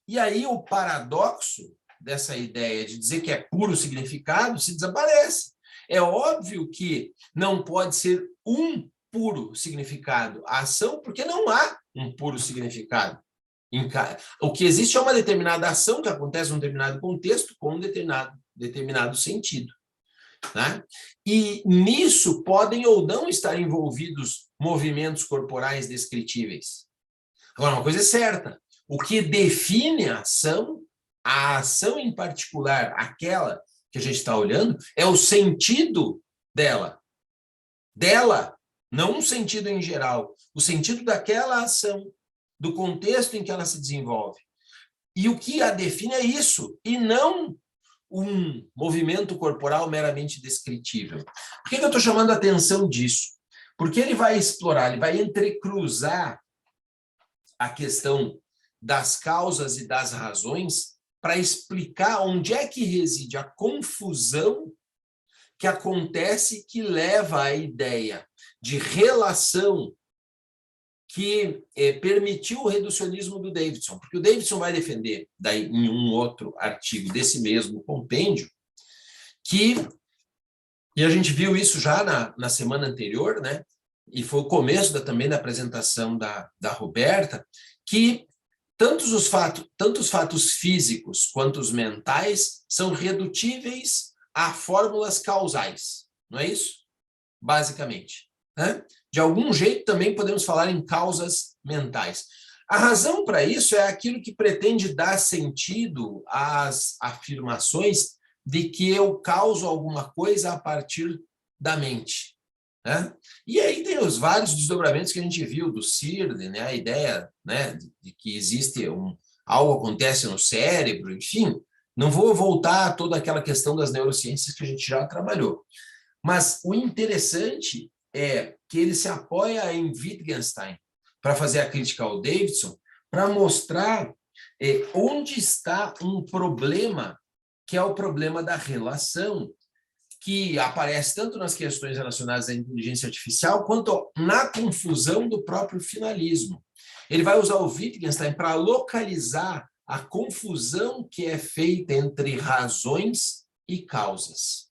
E aí o paradoxo dessa ideia de dizer que é puro significado se desaparece. É óbvio que não pode ser um puro significado a ação, porque não há um puro significado. O que existe é uma determinada ação que acontece num determinado contexto com um determinado sentido. Né? E nisso podem ou não estar envolvidos movimentos corporais descritíveis. Agora, uma coisa é certa, o que define a ação em particular, aquela que a gente está olhando, é o sentido dela, não um sentido em geral, o sentido daquela ação, do contexto em que ela se desenvolve. E o que a define é isso, e não um movimento corporal meramente descritível. Por que eu estou chamando a atenção disso? Porque ele vai explorar, ele vai entrecruzar a questão das causas e das razões para explicar onde é que reside a confusão que acontece que leva à ideia de relação que permitiu o reducionismo do Davidson, porque o Davidson vai defender, daí, em um outro artigo desse mesmo compêndio, e a gente viu isso já na semana anterior, né? E foi o começo também da apresentação da Roberta, que tanto os fatos físicos quanto os mentais são redutíveis a fórmulas causais, não é isso? Basicamente. Né? De algum jeito também podemos falar em causas mentais. A razão para isso é aquilo que pretende dar sentido às afirmações de que eu causo alguma coisa a partir da mente. Né? E aí tem os vários desdobramentos que a gente viu do Searle, né? A ideia, né, de que existe algo acontece no cérebro, enfim. Não vou voltar a toda aquela questão das neurociências que a gente já trabalhou. Mas o interessante é que ele se apoia em Wittgenstein para fazer a crítica ao Davidson, para mostrar onde está um problema, que é o problema da relação, que aparece tanto nas questões relacionadas à inteligência artificial, quanto na confusão do próprio finalismo. Ele vai usar o Wittgenstein para localizar a confusão que é feita entre razões e causas.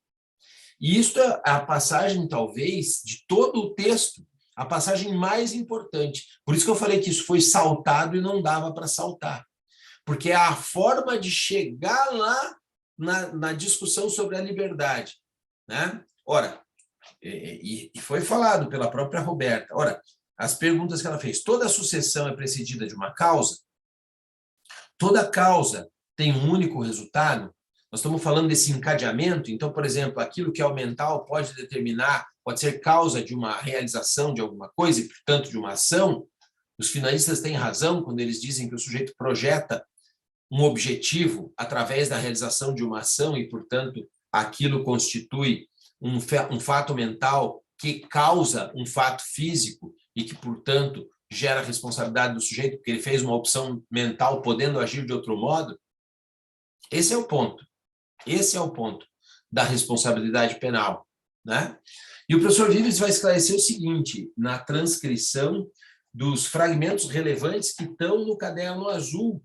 E isto é a passagem, talvez, de todo o texto, a passagem mais importante. Por isso que eu falei que isso foi saltado e não dava para saltar. Porque é a forma de chegar lá na discussão sobre a liberdade. Né? Ora, e foi falado pela própria Roberta, ora, as perguntas que ela fez, toda sucessão é precedida de uma causa? Toda causa tem um único resultado? Nós estamos falando desse encadeamento, então, por exemplo, aquilo que é o mental pode ser causa de uma realização de alguma coisa e, portanto, de uma ação. Os finalistas têm razão quando eles dizem que o sujeito projeta um objetivo através da realização de uma ação e, portanto, aquilo constitui um fato mental que causa um fato físico e que, portanto, gera a responsabilidade do sujeito, porque ele fez uma opção mental podendo agir de outro modo. Esse é o ponto. Esse é o ponto da responsabilidade penal. Né? E o professor Vives vai esclarecer o seguinte, na transcrição dos fragmentos relevantes que estão no caderno azul.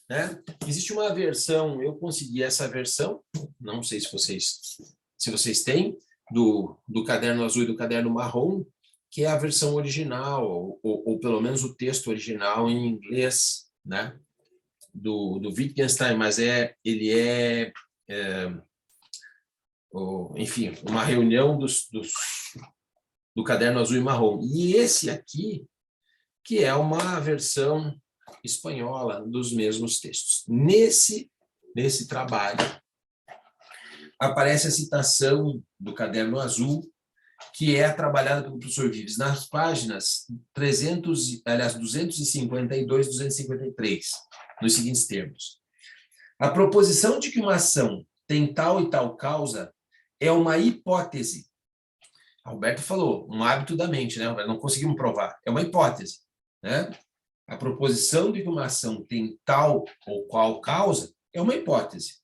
Né? Existe uma versão, eu consegui essa versão, não sei se vocês têm, do caderno azul e do caderno marrom, que é a versão original, ou pelo menos o texto original em inglês, né? do Wittgenstein, mas enfim, uma reunião do caderno azul e marrom. E esse aqui, que é uma versão espanhola dos mesmos textos. Nesse trabalho, aparece a citação do caderno azul, que é trabalhada pelo professor Vives nas páginas 252 e 253, nos seguintes termos. A proposição de que uma ação tem tal e tal causa é uma hipótese. Alberto falou, um hábito da mente, né? Não conseguimos provar. É uma hipótese, né? A proposição de que uma ação tem tal ou qual causa é uma hipótese.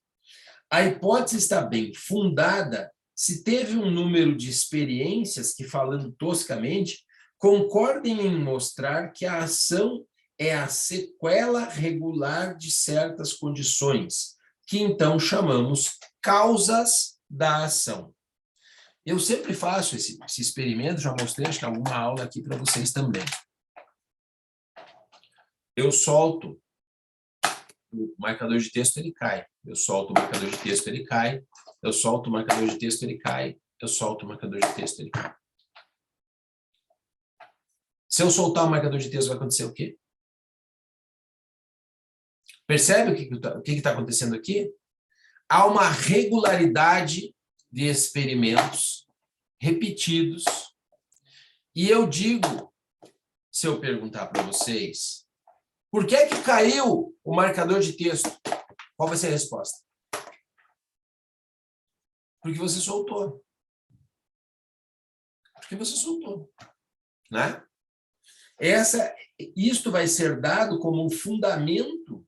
A hipótese está bem fundada se teve um número de experiências que, falando toscamente, concordem em mostrar que a ação é a sequela regular de certas condições, que então chamamos causas da ação. Eu sempre faço esse experimento, já mostrei, acho que alguma aula aqui para vocês também. Eu solto o marcador de texto, ele cai. Eu solto o marcador de texto, ele cai. Eu solto o marcador de texto, ele cai. Eu solto o marcador de texto, ele cai. Se eu soltar o marcador de texto, vai acontecer o quê? Percebe o que está acontecendo aqui? Há uma regularidade de experimentos repetidos. E eu digo, se eu perguntar para vocês, por que caiu o marcador de texto? Qual vai ser a resposta? Porque você soltou. Porque você soltou. Né? Isto vai ser dado como um fundamento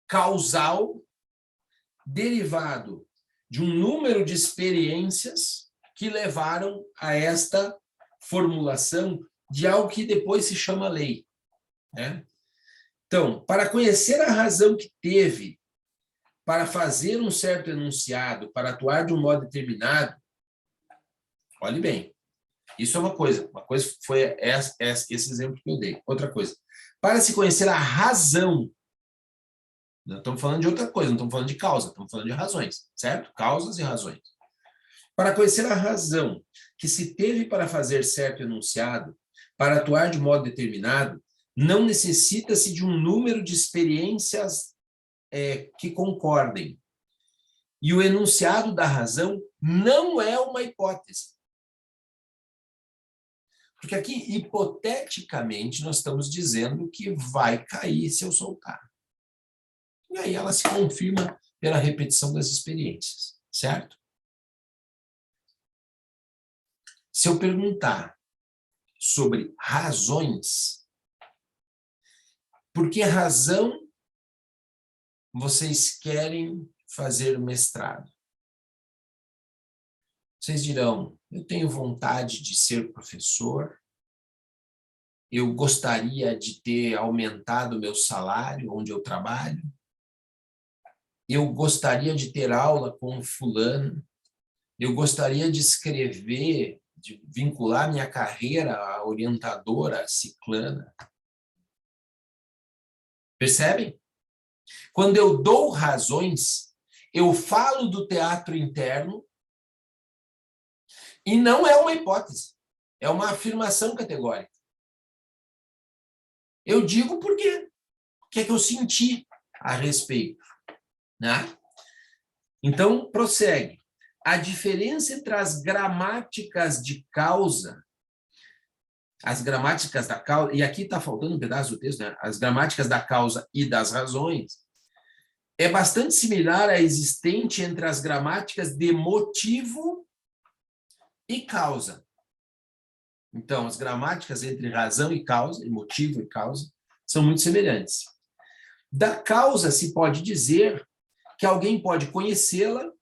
causal derivado de um número de experiências que levaram a esta formulação de algo que depois se chama lei. Né? Então, para conhecer a razão que teve para fazer um certo enunciado, para atuar de um modo determinado, olhe bem, isso é uma coisa foi esse exemplo que eu dei. Outra coisa, para se conhecer a razão, não estamos falando de outra coisa, não estamos falando de causa, estamos falando de razões, certo? Causas e razões. Para conhecer a razão que se teve para fazer certo enunciado, para atuar de modo determinado, não necessita-se de um número de experiências que concordem. E o enunciado da razão não é uma hipótese. Porque aqui, hipoteticamente, nós estamos dizendo que vai cair se eu soltar. E aí ela se confirma pela repetição das experiências, certo? Se eu perguntar sobre razões, por que razão vocês querem fazer mestrado? Vocês dirão, eu tenho vontade de ser professor, eu gostaria de ter aumentado o meu salário onde eu trabalho, eu gostaria de ter aula com fulano, eu gostaria de escrever, de vincular minha carreira à orientadora ciclana. Percebem? Quando eu dou razões, eu falo do teatro interno e não é uma hipótese, é uma afirmação categórica. Eu digo por quê? O que é que eu senti a respeito, né? Então, prossegue. A diferença entre as gramáticas de causa, as gramáticas da causa, e aqui está faltando um pedaço do texto, né? As gramáticas da causa e das razões, é bastante similar à existente entre as gramáticas de motivo e causa. Então, as gramáticas entre razão e causa, e motivo e causa, são muito semelhantes. Da causa se pode dizer que alguém pode conhecê-la,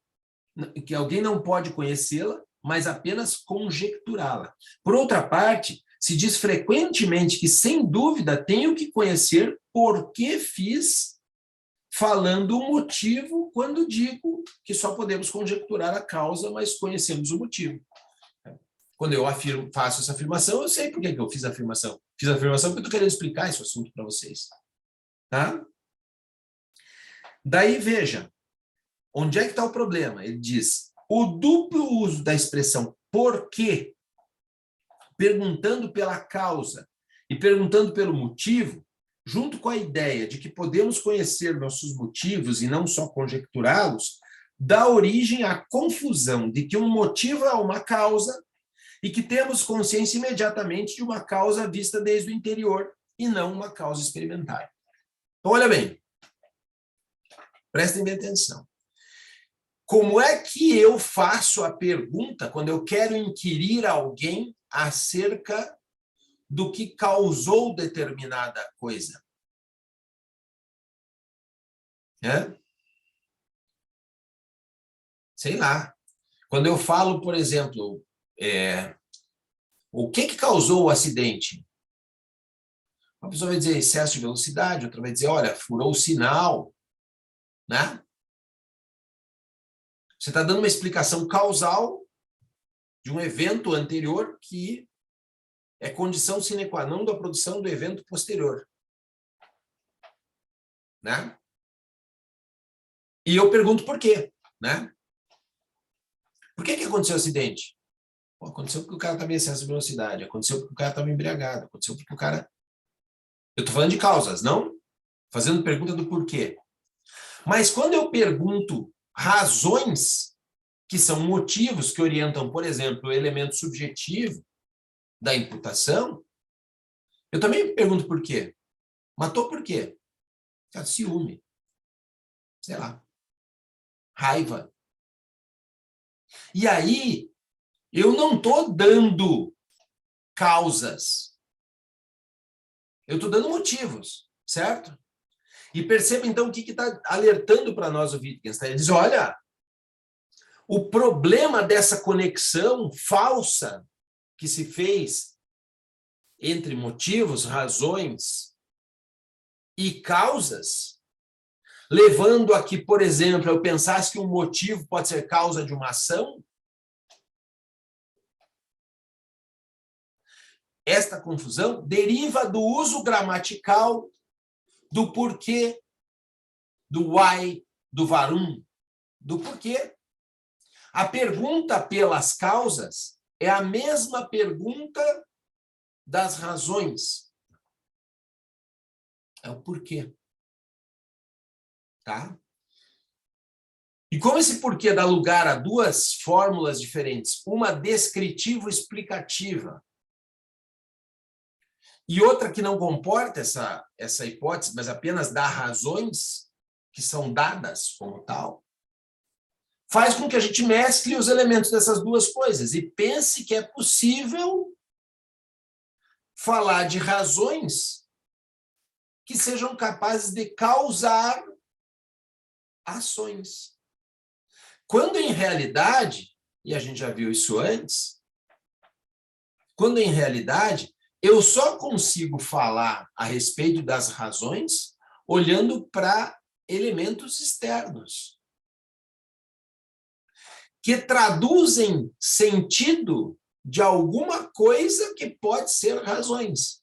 que alguém não pode conhecê-la, mas apenas conjecturá-la. Por outra parte, se diz frequentemente que, sem dúvida, tenho que conhecer por que fiz, falando o motivo, quando digo que só podemos conjecturar a causa, mas conhecemos o motivo. Quando eu faço essa afirmação, eu sei por que eu fiz a afirmação. Fiz a afirmação porque eu estou querendo explicar esse assunto para vocês. Tá? Daí, veja, onde é que está o problema? Ele diz, o duplo uso da expressão por quê, perguntando pela causa e perguntando pelo motivo, junto com a ideia de que podemos conhecer nossos motivos e não só conjecturá-los, dá origem à confusão de que um motivo é uma causa e que temos consciência imediatamente de uma causa vista desde o interior e não uma causa experimental. Então, olha bem, prestem bem atenção. Como é que eu faço a pergunta quando eu quero inquirir alguém acerca do que causou determinada coisa? sei lá. Quando eu falo, por exemplo, o que causou o acidente? Uma pessoa vai dizer excesso de velocidade, outra vai dizer, olha, furou o sinal, né? Você está dando uma explicação causal de um evento anterior que é condição sine qua non da produção do evento posterior, né? E eu pergunto por quê, né? Por que aconteceu o acidente? Pô, aconteceu porque o cara estava em excesso de velocidade, aconteceu porque o cara estava embriagado, aconteceu porque o cara... Eu estou falando de causas, não fazendo pergunta do porquê. Mas quando eu pergunto razões, que são motivos que orientam, por exemplo, o elemento subjetivo da imputação, eu também me pergunto por quê. Matou por quê? Cara, ciúme. Sei lá. Raiva. E aí, eu não estou dando causas. Eu estou dando motivos, certo? E perceba, então, o que está alertando para nós o Wittgenstein. Ele diz, olha, o problema dessa conexão falsa que se fez entre motivos, razões e causas, levando a que, por exemplo, eu pensasse que um motivo pode ser causa de uma ação, esta confusão deriva do uso gramatical do porquê, do why, do warum, do porquê. A pergunta pelas causas é a mesma pergunta das razões. É o porquê. Tá? E como esse porquê dá lugar a duas fórmulas diferentes, uma descritivo-explicativa e outra que não comporta essa hipótese, mas apenas dá razões que são dadas como tal, faz com que a gente mescle os elementos dessas duas coisas e pense que é possível falar de razões que sejam capazes de causar ações. Quando em realidade, e a gente já viu isso antes, quando em realidade eu só consigo falar a respeito das razões olhando para elementos externos, que traduzem sentido de alguma coisa que pode ser razões.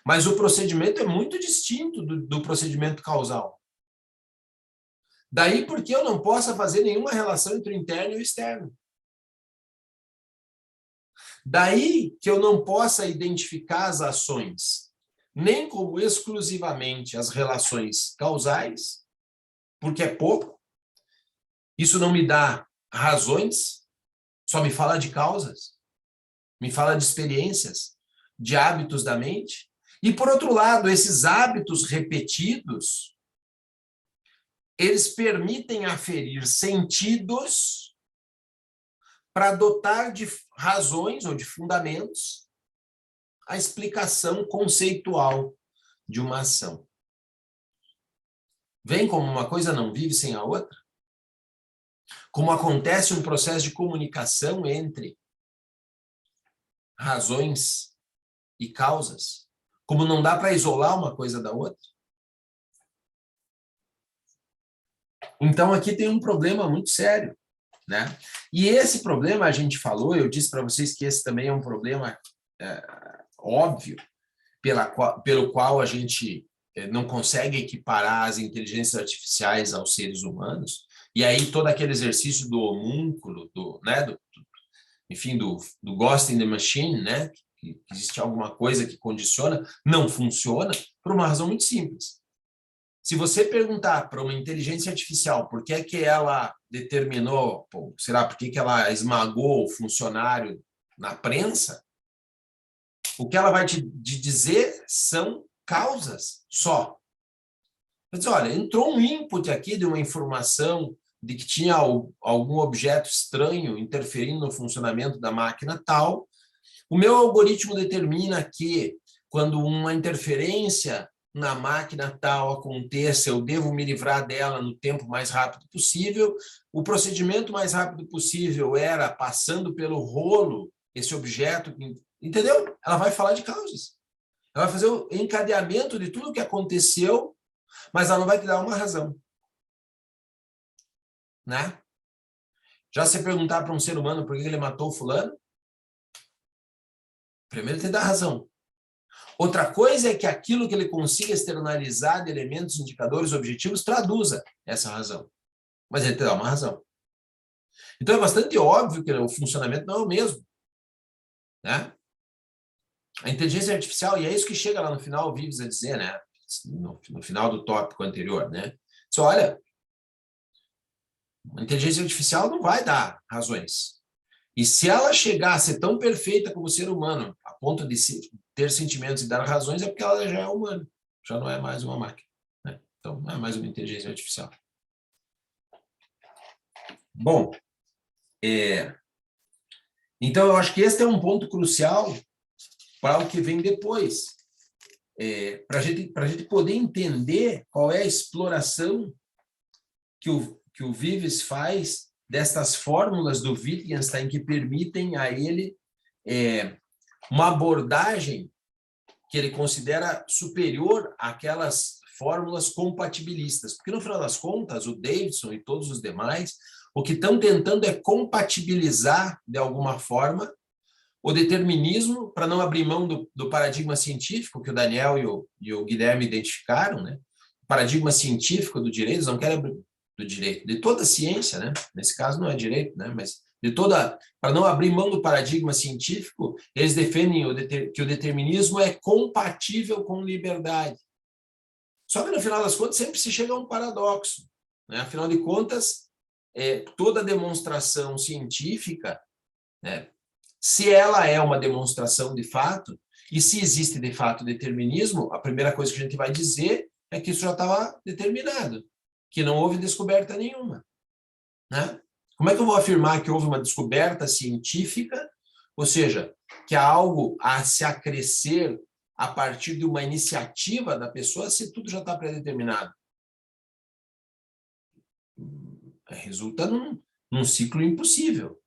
Mas o procedimento é muito distinto do procedimento causal. Daí porque eu não posso fazer nenhuma relação entre o interno e o externo. Daí que eu não possa identificar as ações, nem como exclusivamente as relações causais, porque é pouco. Isso não me dá razões, só me fala de causas, me fala de experiências, de hábitos da mente. E, por outro lado, esses hábitos repetidos, eles permitem aferir sentidos para dotar de razões ou de fundamentos a explicação conceitual de uma ação. Vem como uma coisa não vive sem a outra? Como acontece um processo de comunicação entre razões e causas? Como não dá para isolar uma coisa da outra? Então, aqui tem um problema muito sério, né? E esse problema, a gente falou, eu disse para vocês que esse também é um problema óbvio, pelo qual a gente não consegue equiparar as inteligências artificiais aos seres humanos, e aí todo aquele exercício do homúnculo, enfim, do Ghost in the Machine, né? Que existe alguma coisa que condiciona, não funciona, por uma razão muito simples. Se você perguntar para uma inteligência artificial por que é que ela determinou, por que que ela esmagou o funcionário na prensa, o que ela vai te dizer são causas só. Vai dizer, olha, entrou um input aqui de uma informação de que tinha algum objeto estranho interferindo no funcionamento da máquina tal. O meu algoritmo determina que, quando uma interferência na máquina tal aconteça, eu devo me livrar dela no tempo mais rápido possível. O procedimento mais rápido possível era passando pelo rolo esse objeto, entendeu? Ela vai falar de causas. Ela vai fazer o encadeamento de tudo o que aconteceu, mas ela não vai te dar uma razão. Né? Já se perguntar para um ser humano por que ele matou o fulano, primeiro ele te dá razão. Outra coisa é que aquilo que ele consiga externalizar de elementos, indicadores, objetivos, traduza essa razão. Mas ele te dá uma razão. Então é bastante óbvio que o funcionamento não é o mesmo. Né? A inteligência artificial, e é isso que chega lá no final, o Vives a dizer, né? No final do tópico anterior, né? Só olha, a inteligência artificial não vai dar razões. E se ela chegar a ser tão perfeita como o ser humano, a ponto de ter sentimentos e dar razões, é porque ela já é humana, já não é mais uma máquina. Né? Então, não é mais uma inteligência artificial. Bom, então eu acho que esse é um ponto crucial para o que vem depois. Para a gente poder entender qual é a exploração que o Vives faz destas fórmulas do Wittgenstein que permitem a ele uma abordagem que ele considera superior àquelas fórmulas compatibilistas. Porque, no final das contas, o Davidson e todos os demais, o que estão tentando é compatibilizar, de alguma forma, o determinismo, para não abrir mão do paradigma científico que o Daniel e o Guilherme identificaram, né? O paradigma científico do direito, eles não querem abrir do direito, de toda a ciência, né? Nesse caso não é direito, né? Mas para não abrir mão do paradigma científico, eles defendem que o determinismo é compatível com liberdade. Só que no final das contas sempre se chega a um paradoxo, né? Afinal de contas, toda demonstração científica, né? Se ela é uma demonstração de fato, e se existe de fato determinismo, a primeira coisa que a gente vai dizer é que isso já estava determinado, que não houve descoberta nenhuma. Né? Como é que eu vou afirmar que houve uma descoberta científica, ou seja, que há algo a se acrescer a partir de uma iniciativa da pessoa, se tudo já está pré-determinado? Resulta num ciclo impossível.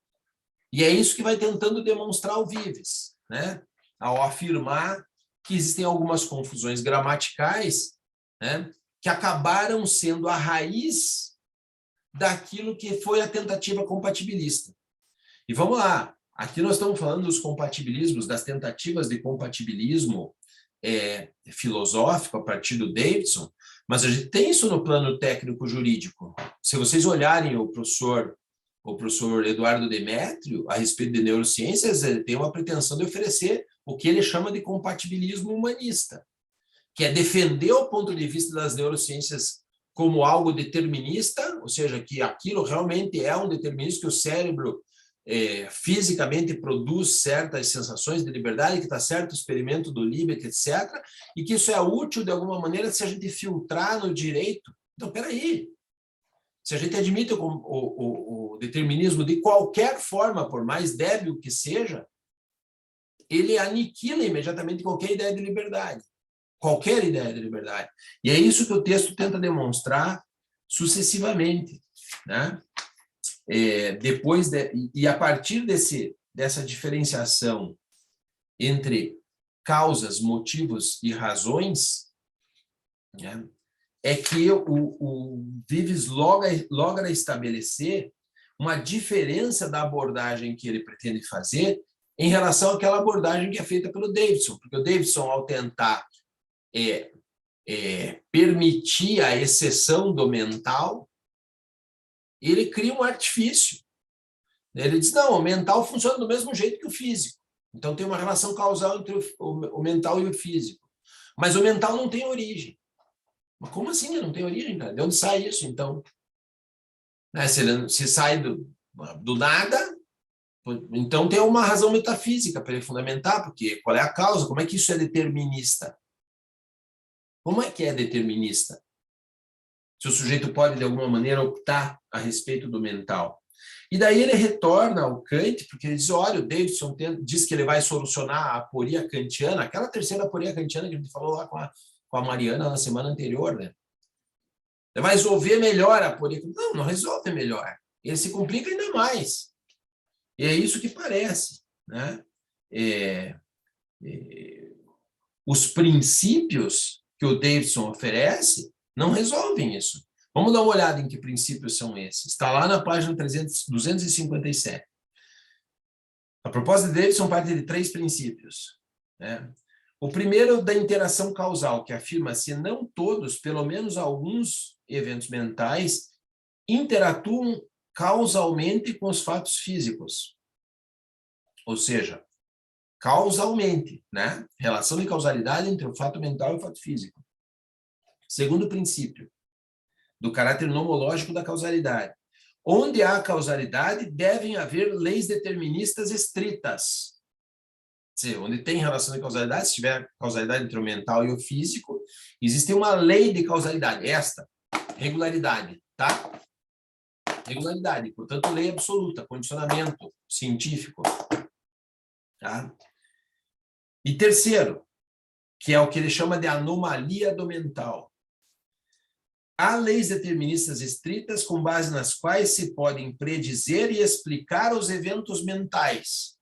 E é isso que vai tentando demonstrar o Vives, né? Ao afirmar que existem algumas confusões gramaticais, né, que acabaram sendo a raiz daquilo que foi a tentativa compatibilista. E vamos lá, aqui nós estamos falando dos compatibilismos, das tentativas de compatibilismo filosófico a partir do Davidson, mas a gente tem isso no plano técnico-jurídico. Se vocês olharem o professor Eduardo Demétrio, a respeito de neurociências, ele tem uma pretensão de oferecer o que ele chama de compatibilismo humanista, que é defender o ponto de vista das neurociências como algo determinista, ou seja, que aquilo realmente é um determinismo, que o cérebro fisicamente produz certas sensações de liberdade, que está certo o experimento do Libet, etc., e que isso é útil de alguma maneira se a gente filtrar no direito. Então, espera aí. Se a gente admite o determinismo de qualquer forma, por mais débil que seja, ele aniquila imediatamente qualquer ideia de liberdade. Qualquer ideia de liberdade. E é isso que o texto tenta demonstrar sucessivamente. Né? E a partir dessa diferenciação entre causas, motivos e razões, né, é que o Vives logra estabelecer uma diferença da abordagem que ele pretende fazer em relação àquela abordagem que é feita pelo Davidson, porque o Davidson, ao tentar permitir a exceção do mental, ele cria um artifício. Ele diz, não, o mental funciona do mesmo jeito que o físico, então tem uma relação causal entre o mental e o físico, mas o mental não tem origem. Mas como assim? Não tem origem, cara? De onde sai isso, então? Né? Se sai do nada, então tem uma razão metafísica para ele fundamentar, porque qual é a causa? Como é que isso é determinista? Como é que é determinista? Se o sujeito pode, de alguma maneira, optar a respeito do mental. E daí ele retorna ao Kant, porque ele diz, olha, o Davidson diz que ele vai solucionar a aporia kantiana, aquela terceira aporia kantiana que a gente falou lá com com a Mariana na semana anterior, né? Vai resolver melhor a poliectomia? Não, não resolve melhor. Ele se complica ainda mais. E é isso que parece, né? Os princípios que o Davidson oferece não resolvem isso. Vamos dar uma olhada em que princípios são esses. Está lá na página 257. A proposta de Davidson parte de 3 princípios, né? O primeiro da interação causal, que afirma se não todos, pelo menos alguns eventos mentais interatuam causalmente com os fatos físicos. Ou seja, causalmente, né? Relação de causalidade entre o fato mental e o fato físico. Segundo princípio, do caráter nomológico da causalidade. Onde há causalidade, devem haver leis deterministas estritas. Quer dizer, onde tem relação de causalidade, se tiver causalidade entre o mental e o físico, existe uma lei de causalidade, esta, regularidade, tá? Regularidade, portanto, lei absoluta, condicionamento científico, tá? E terceiro, que é o que ele chama de anomalia do mental. Há leis deterministas estritas com base nas quais se podem predizer e explicar os eventos mentais.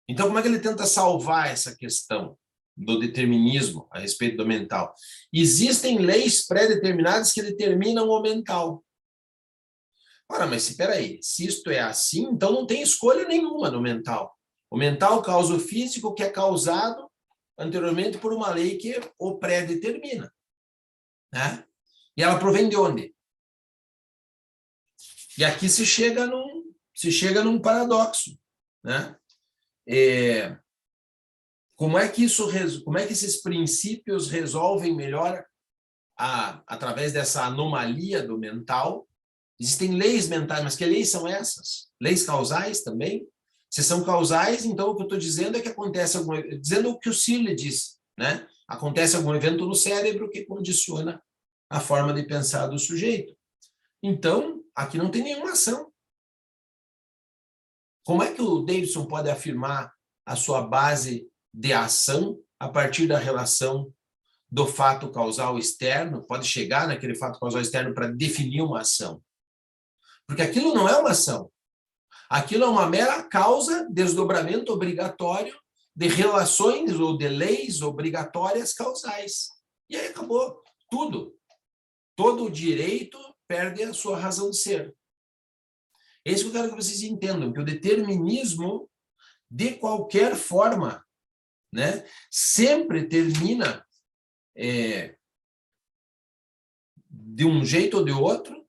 Então, como é que ele tenta salvar essa questão do determinismo a respeito do mental? Existem leis pré-determinadas que determinam o mental. Ora, mas espera aí, se isto é assim, então não tem escolha nenhuma no mental. O mental causa o físico, que é causado anteriormente por uma lei que o pré-determina, né? E ela provém de onde? E aqui se chega num paradoxo, né? Como é que esses princípios resolvem melhor através dessa anomalia do mental? Existem leis mentais, mas que leis são essas? Leis causais também? Se são causais, então o que eu estou dizendo é que acontece dizendo o que o Searle disse, né? Acontece algum evento no cérebro que condiciona a forma de pensar do sujeito. Então, aqui não tem nenhuma ação. Como é que o Davidson pode afirmar a sua base de ação a partir da relação do fato causal externo? Pode chegar naquele fato causal externo para definir uma ação. Porque aquilo não é uma ação. Aquilo é uma mera causa, desdobramento obrigatório de relações ou de leis obrigatórias causais. E aí acabou tudo. Todo o direito perde a sua razão de ser. É isso que eu quero que vocês entendam, que o determinismo, de qualquer forma, né, sempre termina de um jeito ou de outro,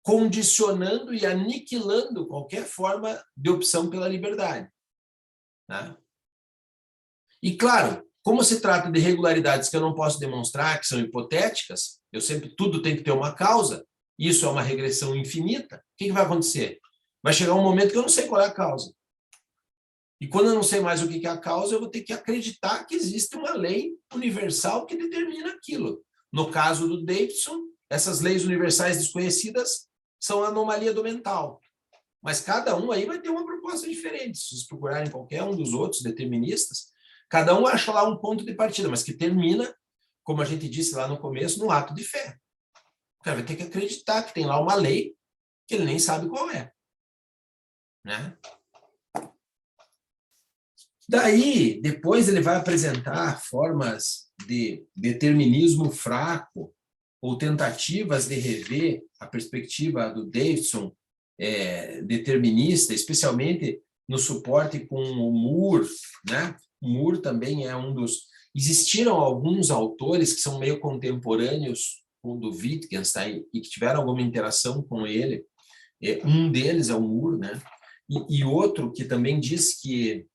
condicionando e aniquilando qualquer forma de opção pela liberdade. Né? E, claro, como se trata de regularidades que eu não posso demonstrar, que são hipotéticas, tudo tem que ter uma causa, isso é uma regressão infinita, o que vai acontecer? Vai chegar um momento que eu não sei qual é a causa. E quando eu não sei mais o que é a causa, eu vou ter que acreditar que existe uma lei universal que determina aquilo. No caso do Davidson, essas leis universais desconhecidas são a anomalia do mental. Mas cada um aí vai ter uma proposta diferente. Se vocês procurarem qualquer um dos outros deterministas, cada um acha lá um ponto de partida, mas que termina, como a gente disse lá no começo, no ato de fé. O cara vai ter que acreditar que tem lá uma lei que ele nem sabe qual é. Né? Daí, depois ele vai apresentar formas de determinismo fraco ou tentativas de rever a perspectiva do Davidson determinista, especialmente no suporte com o Moore, né? O Moore também é um dos... Existiram alguns autores que são meio contemporâneos com o do Wittgenstein e que tiveram alguma interação com ele. Um deles é o Moore, né? E outro que também diz que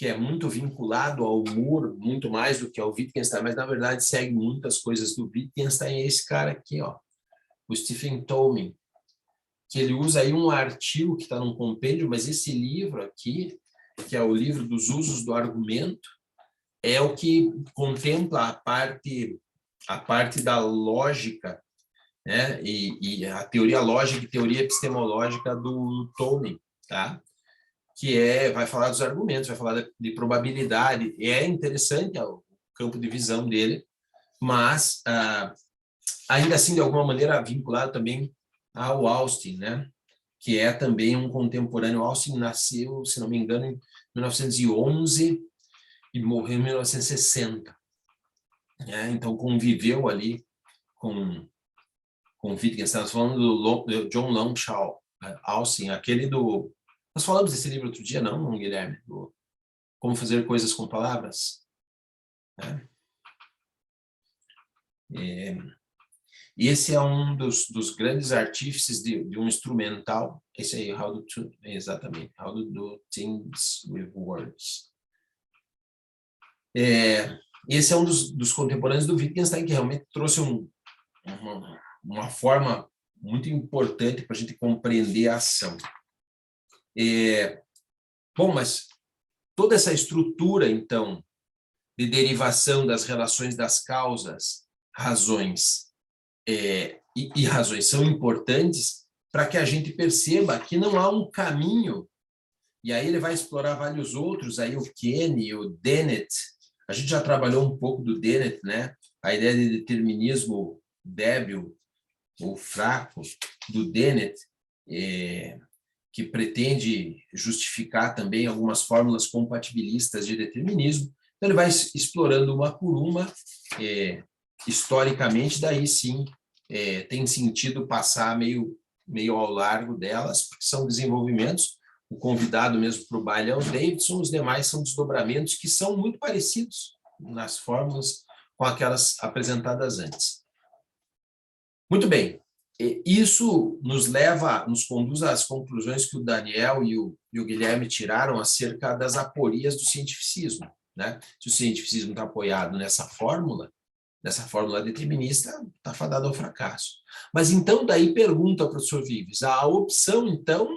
é muito vinculado ao Moore, muito mais do que ao Wittgenstein, mas na verdade segue muitas coisas do Wittgenstein, é esse cara aqui, ó, o Stephen Tolman, que ele usa aí um artigo que está num compêndio, mas esse livro aqui, que é o livro dos usos do argumento, é o que contempla a parte da lógica, né, e a teoria lógica e teoria epistemológica do Tolman, tá? Que vai falar dos argumentos, vai falar de probabilidade. É interessante o campo de visão dele, mas ainda assim, de alguma maneira, vinculado também ao Austin, né? Que é também um contemporâneo. Austin nasceu, se não me engano, em 1911 e morreu em 1960. Né? Então, conviveu ali com Wittgenstein. Estamos falando do John Longshall Austin, aquele do... Nós falamos desse livro outro dia, não, Guilherme? Do Como Fazer Coisas com Palavras. Né? Esse é um dos grandes artífices de um instrumental. Esse aí, exatamente, How to Do Things with Words. Esse é um dos contemporâneos do Wittgenstein, que realmente trouxe uma forma muito importante para a gente compreender a ação. Bom, mas toda essa estrutura, então, de derivação das relações das causas, razões e razões são importantes para que a gente perceba que não há um caminho, e aí ele vai explorar vários outros, aí o Kenny, o Dennett, a gente já trabalhou um pouco do Dennett, né? A ideia de determinismo débil ou fraco do Dennett, que pretende justificar também algumas fórmulas compatibilistas de determinismo. Então, ele vai explorando uma por uma, historicamente, daí sim tem sentido passar meio ao largo delas, porque são desenvolvimentos. O convidado mesmo para o baile é o Davidson, os demais são desdobramentos que são muito parecidos nas fórmulas com aquelas apresentadas antes. Muito bem. Isso nos conduz às conclusões que o Daniel e o Guilherme tiraram acerca das aporias do cientificismo. Né? Se o cientificismo está apoiado nessa fórmula determinista, está fadado ao fracasso. Mas então, daí pergunta ao professor Vives, a opção, então,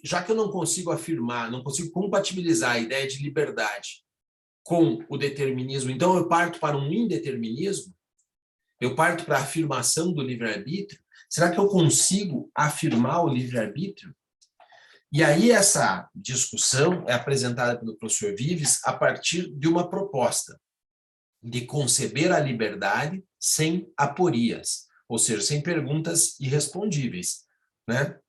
já que eu não consigo afirmar, não consigo compatibilizar a ideia de liberdade com o determinismo, então eu parto para um indeterminismo? Eu parto para a afirmação do livre-arbítrio? Será que eu consigo afirmar o livre-arbítrio? E aí essa discussão é apresentada pelo professor Vives a partir de uma proposta de conceber a liberdade sem aporias, ou seja, sem perguntas irrespondíveis, né?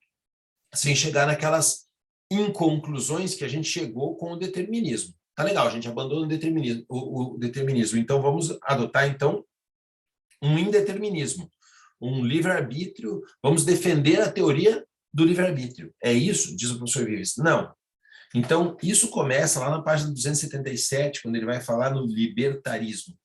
Sem chegar naquelas inconclusões que a gente chegou com o determinismo. Tá legal, a gente abandona o determinismo, então vamos adotar então um indeterminismo, um livre-arbítrio, vamos defender a teoria do livre-arbítrio. É isso? Diz o professor Vives. Não. Então, isso começa lá na página 277, quando ele vai falar no libertarismo.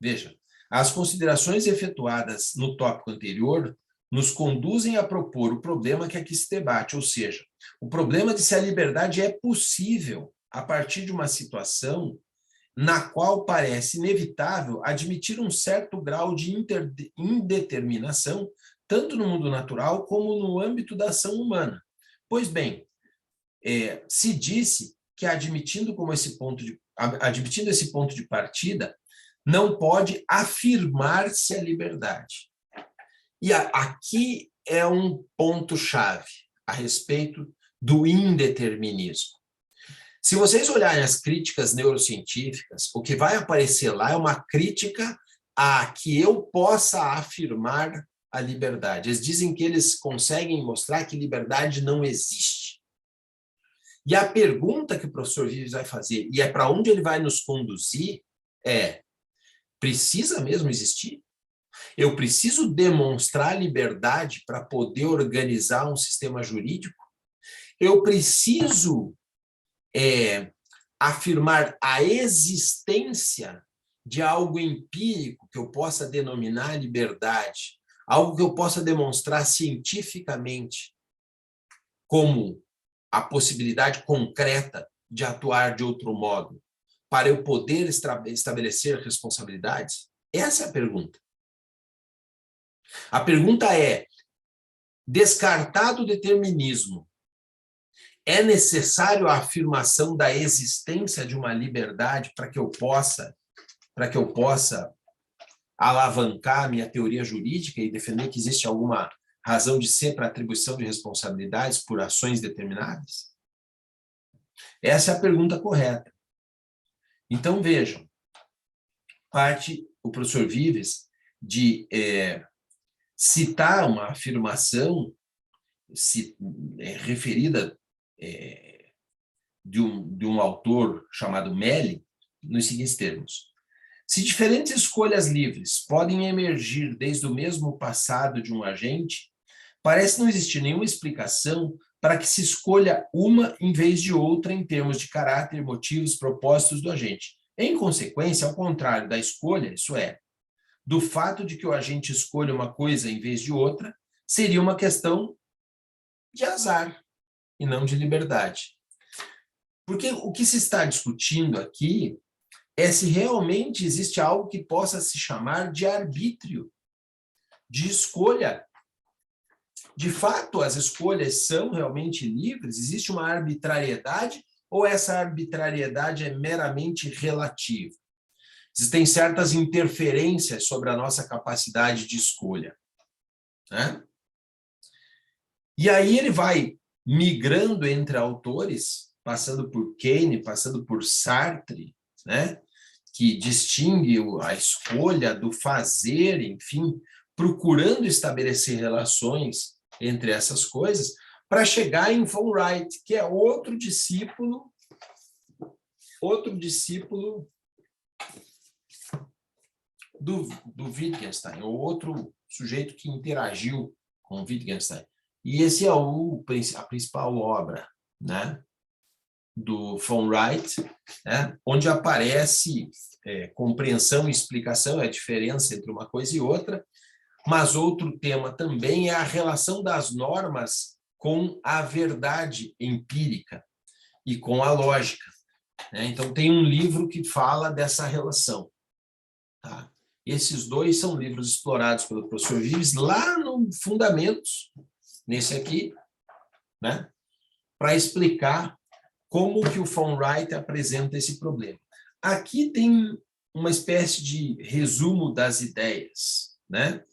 Veja, as considerações efetuadas no tópico anterior nos conduzem a propor o problema que aqui se debate, ou seja, o problema de se a liberdade é possível a partir de uma situação na qual parece inevitável admitir um certo grau de indeterminação, tanto no mundo natural como no âmbito da ação humana. Pois bem, se disse que admitindo esse ponto de partida, não pode afirmar-se a liberdade. E aqui é um ponto-chave a respeito do indeterminismo. Se vocês olharem as críticas neurocientíficas, o que vai aparecer lá é uma crítica a que eu possa afirmar a liberdade. Eles dizem que eles conseguem mostrar que liberdade não existe. E a pergunta que o professor Vives vai fazer, e é para onde ele vai nos conduzir, precisa mesmo existir? Eu preciso demonstrar liberdade para poder organizar um sistema jurídico? Eu preciso afirmar a existência de algo empírico que eu possa denominar liberdade, algo que eu possa demonstrar cientificamente como a possibilidade concreta de atuar de outro modo, para eu poder estabelecer responsabilidades? Essa é a pergunta. A pergunta é, descartado o determinismo, é necessário a afirmação da existência de uma liberdade para que eu possa alavancar a minha teoria jurídica e defender que existe alguma razão de ser para atribuição de responsabilidades por ações determinadas? Essa é a pergunta correta. Então, vejam, parte o professor Vives de citar uma afirmação referida de um autor chamado Melling, nos seguintes termos: se diferentes escolhas livres podem emergir desde o mesmo passado de um agente, parece não existir nenhuma explicação para que se escolha uma em vez de outra em termos de caráter, motivos, propósitos do agente. Em consequência, ao contrário da escolha, isso é, do fato de que o agente escolha uma coisa em vez de outra, seria uma questão de azar e não de liberdade. Porque o que se está discutindo aqui é se realmente existe algo que possa se chamar de arbítrio, de escolha. De fato, as escolhas são realmente livres? Existe uma arbitrariedade ou essa arbitrariedade é meramente relativa? Existem certas interferências sobre a nossa capacidade de escolha, né? E aí ele vai migrando entre autores, passando por Keynes, passando por Sartre, né? Que distingue a escolha do fazer, enfim, procurando estabelecer relações entre essas coisas, para chegar em von Wright, que é outro discípulo do Wittgenstein, ou outro sujeito que interagiu com Wittgenstein. E esse é a principal obra, né, do von Wright, né, onde aparece compreensão e explicação, a diferença entre uma coisa e outra, mas outro tema também é a relação das normas com a verdade empírica e com a lógica, né? Então, tem um livro que fala dessa relação. Tá? Esses dois são livros explorados pelo professor Vives lá no Fundamentos, nesse aqui, né? Para explicar como que o von Wright apresenta esse problema. Aqui tem uma espécie de resumo das ideias, né?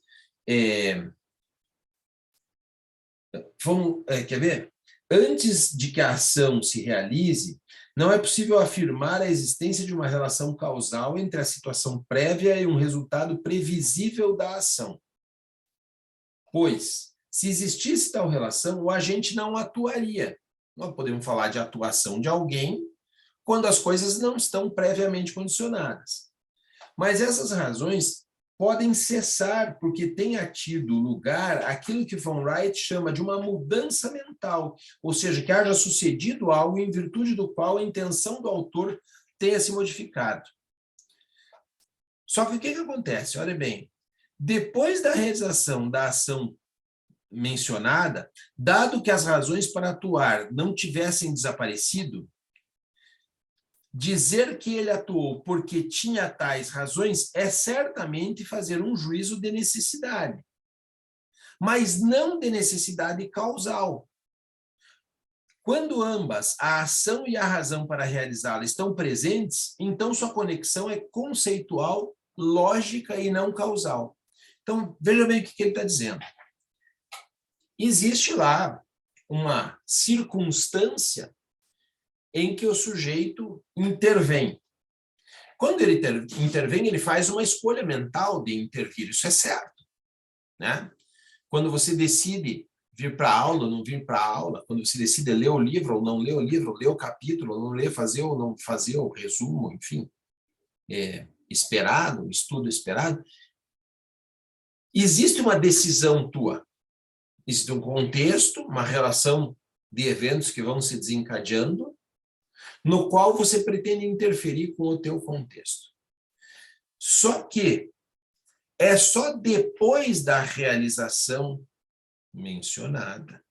Quer ver? Antes de que a ação se realize, não é possível afirmar a existência de uma relação causal entre a situação prévia e um resultado previsível da ação. Pois, se existisse tal relação, o agente não atuaria. Nós podemos falar de atuação de alguém quando as coisas não estão previamente condicionadas. Mas essas razões podem cessar porque tenha tido lugar aquilo que von Wright chama de uma mudança mental, ou seja, que haja sucedido algo em virtude do qual a intenção do autor tenha se modificado. Só que o que acontece? Olha bem, depois da realização da ação mencionada, dado que as razões para atuar não tivessem desaparecido, dizer que ele atuou porque tinha tais razões é certamente fazer um juízo de necessidade, mas não de necessidade causal. Quando ambas, a ação e a razão para realizá-la, estão presentes, então sua conexão é conceitual, lógica e não causal. Então, veja bem o que ele está dizendo. Existe lá uma circunstância em que o sujeito intervém. Quando ele intervém, ele faz uma escolha mental de intervir, isso é certo, né? Quando você decide vir para a aula ou não vir para a aula, quando você decide ler o livro ou não ler o livro, ler o capítulo ou não ler, fazer ou não fazer o resumo, enfim, esperado, estudo esperado, existe uma decisão tua, existe um contexto, uma relação de eventos que vão se desencadeando, no qual você pretende interferir com o teu contexto. Só que é só depois da realização mencionada,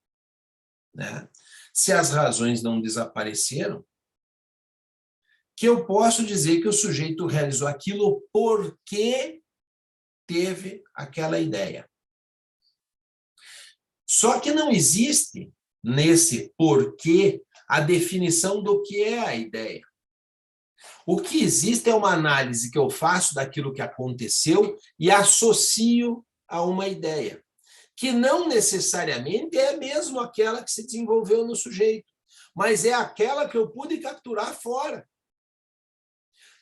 né, se as razões não desapareceram, que eu posso dizer que o sujeito realizou aquilo porque teve aquela ideia. Só que não existe nesse porquê a definição do que é a ideia. O que existe é uma análise que eu faço daquilo que aconteceu e associo a uma ideia, que não necessariamente é mesmo aquela que se desenvolveu no sujeito, mas é aquela que eu pude capturar fora.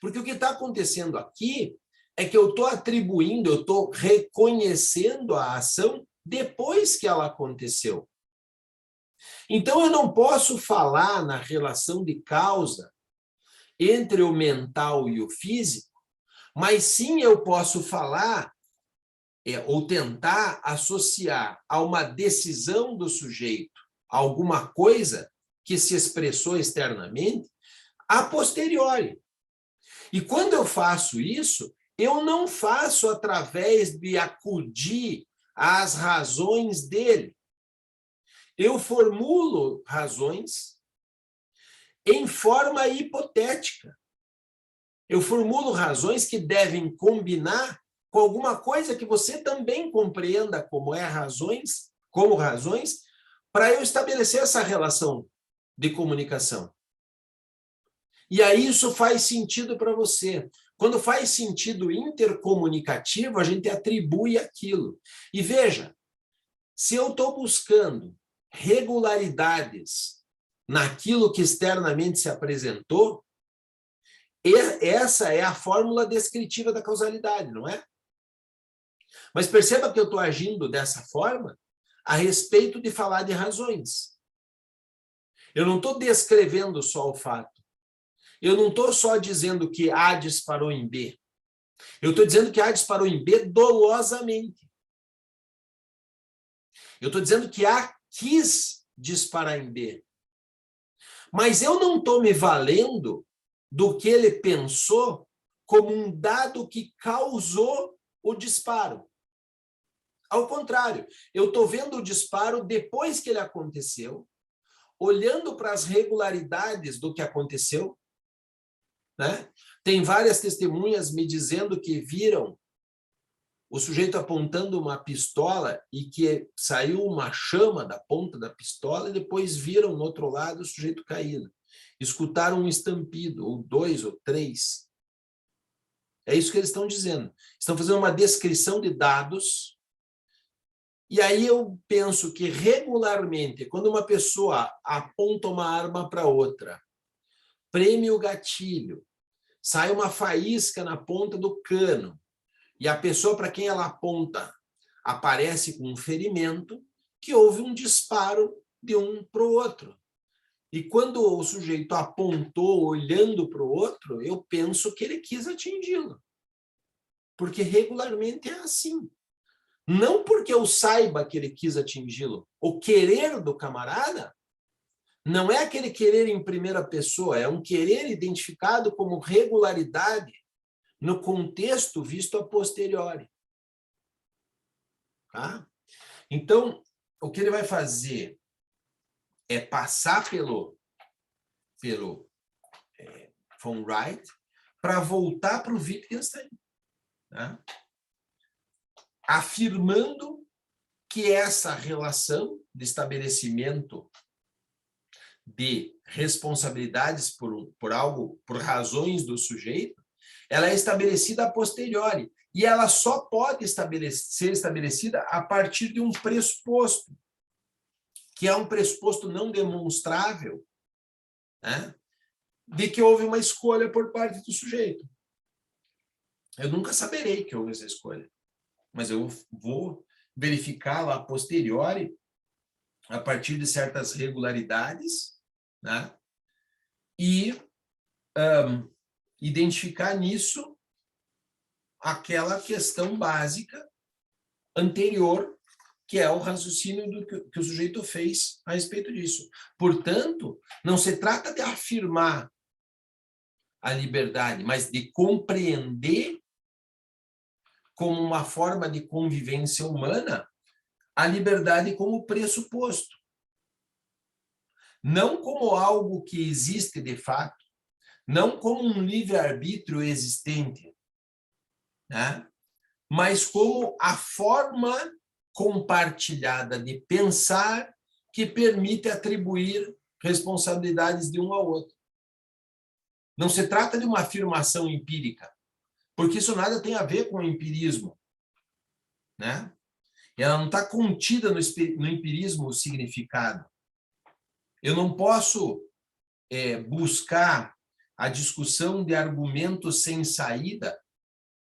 Porque o que está acontecendo aqui é que eu estou atribuindo, eu estou reconhecendo a ação depois que ela aconteceu. Então, eu não posso falar na relação de causa entre o mental e o físico, mas sim eu posso falar ou tentar associar a uma decisão do sujeito a alguma coisa que se expressou externamente a posteriori. E quando eu faço isso, eu não faço através de acudir às razões dele. Eu formulo razões em forma hipotética. Eu formulo razões que devem combinar com alguma coisa que você também compreenda como razões, para eu estabelecer essa relação de comunicação. E aí isso faz sentido para você. Quando faz sentido intercomunicativo, a gente atribui aquilo. E veja, se eu estou buscando regularidades naquilo que externamente se apresentou, essa é a fórmula descritiva da causalidade, não é? Mas perceba que eu estou agindo dessa forma a respeito de falar de razões. Eu não estou descrevendo só o fato. Eu não estou só dizendo que A disparou em B. Eu estou dizendo que A disparou em B dolosamente. Eu estou dizendo que A quis disparar em B. Mas eu não estou me valendo do que ele pensou como um dado que causou o disparo. Ao contrário, eu estou vendo o disparo depois que ele aconteceu, olhando para as regularidades do que aconteceu, né? Tem várias testemunhas me dizendo que viram o sujeito apontando uma pistola e que saiu uma chama da ponta da pistola e depois viram no outro lado o sujeito caído. Escutaram um estampido, ou 2 ou 3. É isso que eles estão dizendo. Estão fazendo uma descrição de dados. E aí eu penso que regularmente, quando uma pessoa aponta uma arma para outra, preme o gatilho, sai uma faísca na ponta do cano, e a pessoa para quem ela aponta aparece com um ferimento, que houve um disparo de um para o outro. E quando o sujeito apontou olhando para o outro, eu penso que ele quis atingi-lo. Porque regularmente é assim. Não porque eu saiba que ele quis atingi-lo. O querer do camarada não é aquele querer em primeira pessoa, é um querer identificado como regularidade no contexto visto a posteriori. Tá? Então, o que ele vai fazer é passar pelo von Wright para voltar para o Wittgenstein, tá? Afirmando que essa relação de estabelecimento de responsabilidades por algo, por razões do sujeito, ela é estabelecida a posteriori. E ela só pode ser estabelecida a partir de um pressuposto, que é um pressuposto não demonstrável, né, de que houve uma escolha por parte do sujeito. Eu nunca saberei que houve essa escolha, mas eu vou verificá-la a posteriori, a partir de certas regularidades, né, e identificar nisso aquela questão básica anterior, que é o raciocínio que o sujeito fez a respeito disso. Portanto, não se trata de afirmar a liberdade, mas de compreender como uma forma de convivência humana a liberdade como pressuposto. Não como algo que existe de fato, não como um livre-arbítrio existente, né? Mas como a forma compartilhada de pensar que permite atribuir responsabilidades de um ao outro. Não se trata de uma afirmação empírica, porque isso nada tem a ver com o empirismo, né? Ela não está contida no empirismo o significado. Eu não posso buscar a discussão de argumentos sem saída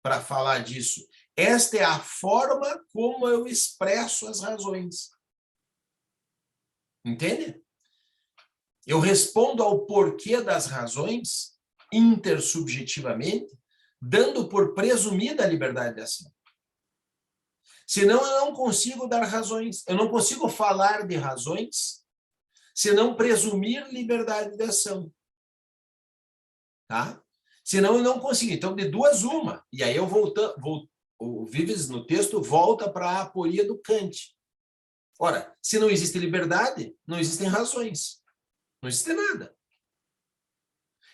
para falar disso. Esta é a forma como eu expresso as razões. Entende? Eu respondo ao porquê das razões, intersubjetivamente, dando por presumida a liberdade de ação. Senão eu não consigo dar razões, eu não consigo falar de razões, se não presumir liberdade de ação. Tá? Senão eu não consigo. Então, de duas, uma. E aí eu o Vives, no texto, volta para a aporia do Kant. Ora, se não existe liberdade, não existem razões. Não existe nada.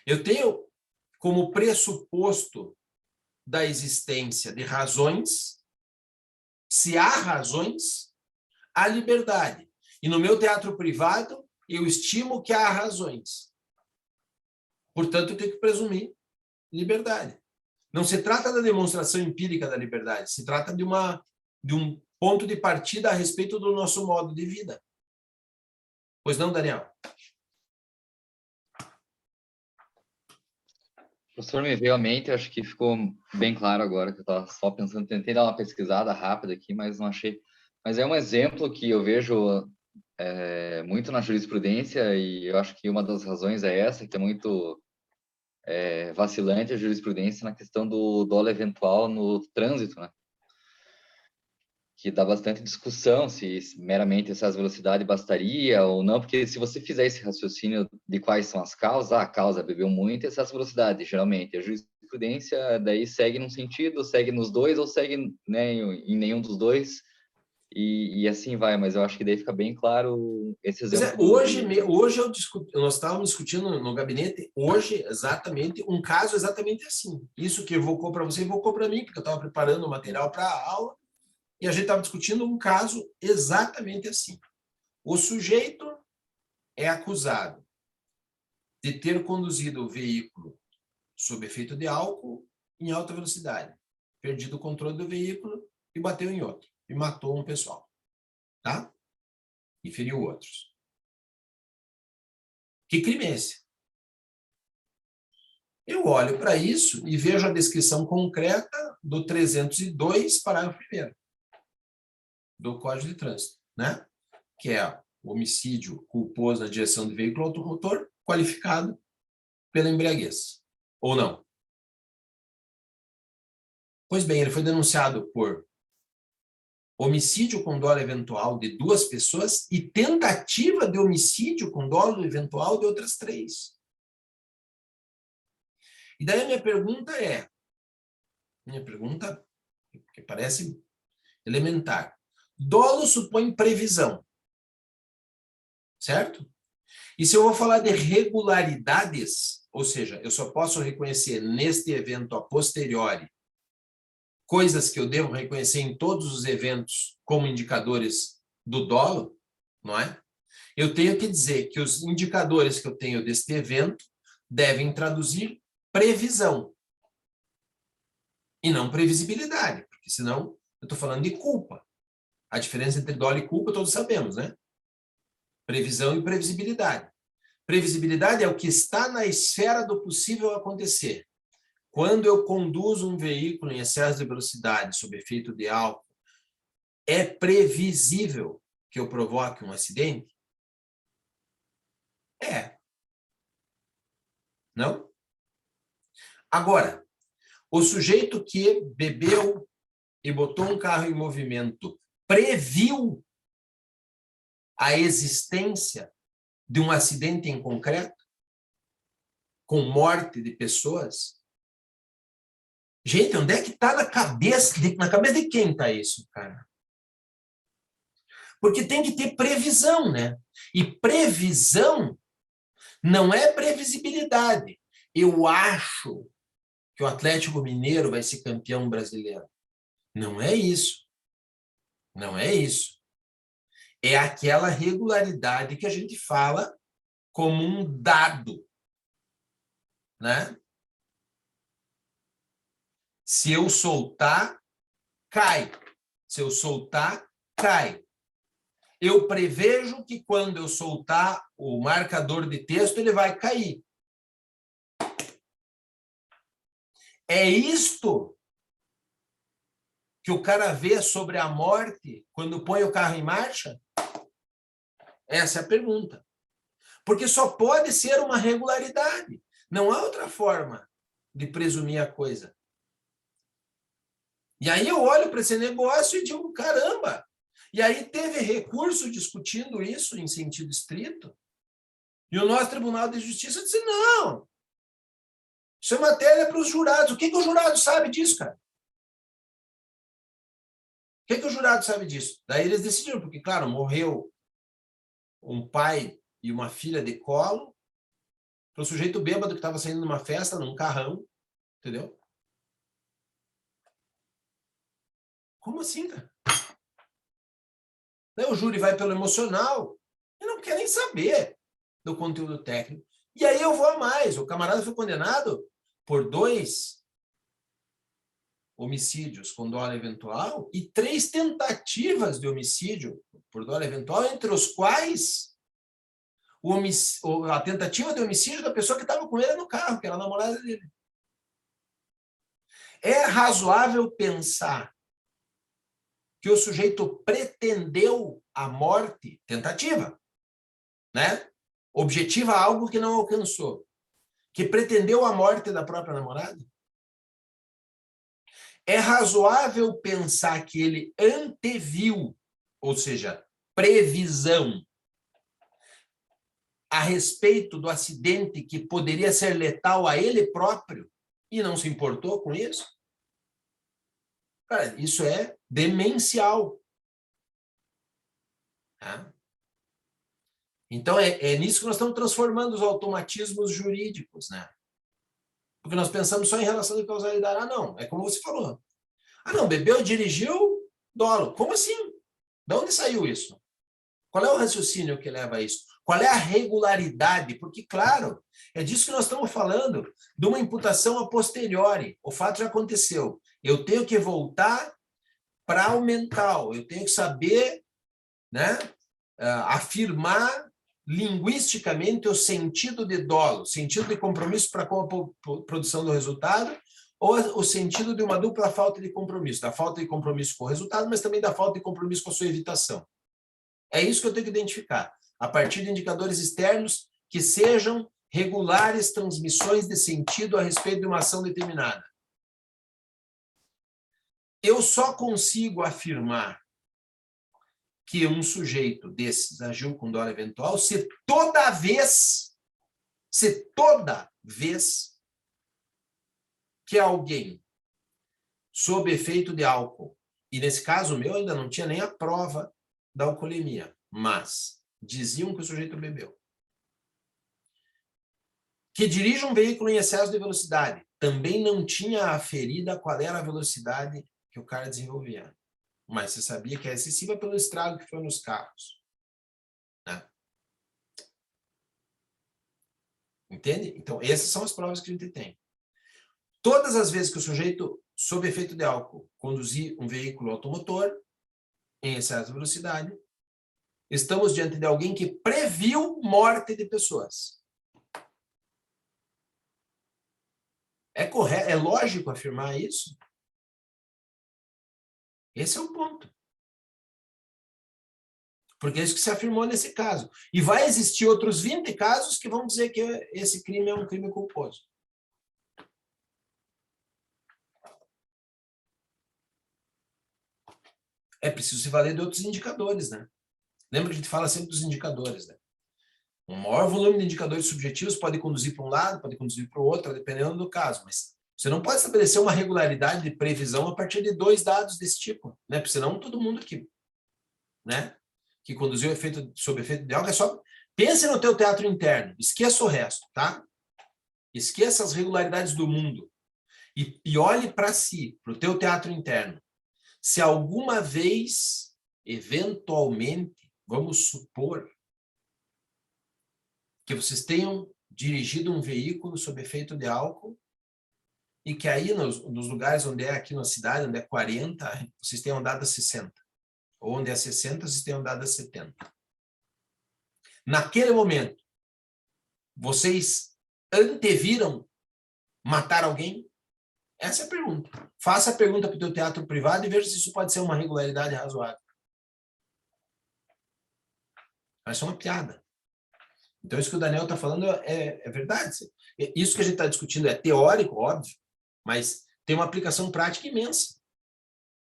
Eu tenho como pressuposto da existência de razões, se há razões, há liberdade. E no meu teatro privado, eu estimo que há razões. Portanto, eu tenho que presumir liberdade. Não se trata da demonstração empírica da liberdade, se trata de um ponto de partida a respeito do nosso modo de vida. Pois não, Daniel? Professor, me veio à mente, acho que ficou bem claro agora, que eu estava só pensando, tentei dar uma pesquisada rápida aqui, mas não achei. Mas é um exemplo que eu vejo muito na jurisprudência, e eu acho que uma das razões é essa, que é muito vacilante a jurisprudência na questão do dolo eventual no trânsito, né? Que dá bastante discussão se meramente excesso de velocidade bastaria ou não, porque se você fizer esse raciocínio de quais são as causas, a causa bebeu muito e excesso de velocidade, geralmente. A jurisprudência daí segue num sentido, segue nos dois ou segue, né, em nenhum dos dois e assim vai, mas eu acho que daí fica bem claro esse exemplo. Hoje nós estávamos discutindo no gabinete, hoje, exatamente, um caso exatamente assim. Isso que evocou para você, evocou para mim, porque eu estava preparando o material para a aula, e a gente estava discutindo um caso exatamente assim. O sujeito é acusado de ter conduzido o veículo sob efeito de álcool em alta velocidade, perdido o controle do veículo e bateu em outro, e matou um pessoal, tá? E feriu outros. Que crime é esse? Eu olho para isso e vejo a descrição concreta do 302, parágrafo 1º do Código de Trânsito, né? Que é o homicídio culposo na direção do veículo automotor qualificado pela embriaguez. Ou não? Pois bem, ele foi denunciado por homicídio com dolo eventual de 2 pessoas e tentativa de homicídio com dolo eventual de outras 3. E daí a minha pergunta, que parece elementar, dolo supõe previsão, certo? E se eu vou falar de regularidades, ou seja, eu só posso reconhecer neste evento a posteriori coisas que eu devo reconhecer em todos os eventos como indicadores do dolo, não é? Eu tenho que dizer que os indicadores que eu tenho deste evento devem traduzir previsão e não previsibilidade, porque senão eu estou falando de culpa. A diferença entre dolo e culpa todos sabemos, né? Previsão e previsibilidade. Previsibilidade é o que está na esfera do possível acontecer. Quando eu conduzo um veículo em excesso de velocidade, sob efeito de álcool, é previsível que eu provoque um acidente? É. Não? Agora, o sujeito que bebeu e botou um carro em movimento previu a existência de um acidente em concreto, com morte de pessoas? Gente, onde é que está na cabeça de quem está isso, cara? Porque tem que ter previsão, né? E previsão não é previsibilidade. Eu acho que o Atlético Mineiro vai ser campeão brasileiro. Não é isso. Não é isso. É aquela regularidade que a gente fala como um dado, né? Se eu soltar, cai. Se eu soltar, cai. Eu prevejo que quando eu soltar o marcador de texto, ele vai cair. É isto que o cara vê sobre a morte quando põe o carro em marcha? Essa é a pergunta. Porque só pode ser uma regularidade. Não há outra forma de presumir a coisa. E aí eu olho para esse negócio e digo, caramba! E aí teve recurso discutindo isso em sentido estrito. E o nosso Tribunal de Justiça disse, não! Isso é matéria para os jurados. O que o jurado sabe disso, cara? O que o jurado sabe disso? Daí eles decidiram, porque, claro, morreu um pai e uma filha de colo, para o sujeito bêbado que estava saindo de uma festa, num carrão, entendeu? Como assim, cara? Daí o júri vai pelo emocional e não quer nem saber do conteúdo técnico. E aí eu vou a mais. O camarada foi condenado por 2 homicídios com dolo eventual e 3 tentativas de homicídio por dolo eventual, entre os quais a tentativa de homicídio da pessoa que estava com ele no carro, que era a namorada dele. É razoável pensar que o sujeito pretendeu a morte, tentativa, né? Objetiva algo que não alcançou, que pretendeu a morte da própria namorada? É razoável pensar que ele anteviu, ou seja, previsão, a respeito do acidente que poderia ser letal a ele próprio e não se importou com isso? Cara, isso é demencial. Tá? Então, é nisso que nós estamos transformando os automatismos jurídicos, né? Porque nós pensamos só em relação de causalidade. Ah, não, é como você falou. Ah, não, bebeu, dirigiu, dolo. Como assim? De onde saiu isso? Qual é o raciocínio que leva a isso? Qual é a regularidade? Porque, claro, é disso que nós estamos falando, de uma imputação a posteriori. O fato já aconteceu. Eu tenho que voltar para o mental. Eu tenho que saber, né, afirmar linguisticamente o sentido de dolo, sentido de compromisso para com a produção do resultado, ou o sentido de uma dupla falta de compromisso, da falta de compromisso com o resultado, mas também da falta de compromisso com a sua evitação. É isso que eu tenho que identificar, a partir de indicadores externos que sejam regulares transmissões de sentido a respeito de uma ação determinada. Eu só consigo afirmar que um sujeito desses agiu com dolo eventual se toda vez que alguém sob efeito de álcool, e nesse caso meu ainda não tinha nem a prova da alcoolemia, mas diziam que o sujeito bebeu, que dirige um veículo em excesso de velocidade, também não tinha aferida qual era a velocidade que o cara desenvolvia. Mas você sabia que é excessiva pelo estrago que foi nos carros. Né? Entende? Então, essas são as provas que a gente tem. Todas as vezes que o sujeito, sob efeito de álcool, conduzir um veículo automotor em excesso de velocidade, estamos diante de alguém que previu morte de pessoas. É correto, é lógico afirmar isso? Esse é o ponto. Porque é isso que se afirmou nesse caso. E vai existir outros 20 casos que vão dizer que esse crime é um crime culposo. É preciso se valer de outros indicadores, né? Lembra que a gente fala sempre dos indicadores, né? Um maior volume de indicadores subjetivos pode conduzir para um lado, pode conduzir para o outro, dependendo do caso, mas você não pode estabelecer uma regularidade de previsão a partir de 2 dados desse tipo, né? Porque senão todo mundo que, né, que conduziu sob efeito de álcool é só... Pense no teu teatro interno, esqueça o resto, tá? Esqueça as regularidades do mundo e olhe para si, para o teu teatro interno. Se alguma vez, eventualmente, vamos supor que vocês tenham dirigido um veículo sob efeito de álcool e que aí nos lugares onde é aqui na cidade, onde é 40, vocês tenham andado a 60. Ou onde é 60, vocês tenham andado a 70. Naquele momento, vocês anteviram matar alguém? Essa é a pergunta. Faça a pergunta para o teu teatro privado e veja se isso pode ser uma regularidade razoável. Vai ser uma piada. Então, isso que o Daniel está falando é verdade. Isso que a gente está discutindo é teórico, óbvio, mas tem uma aplicação prática imensa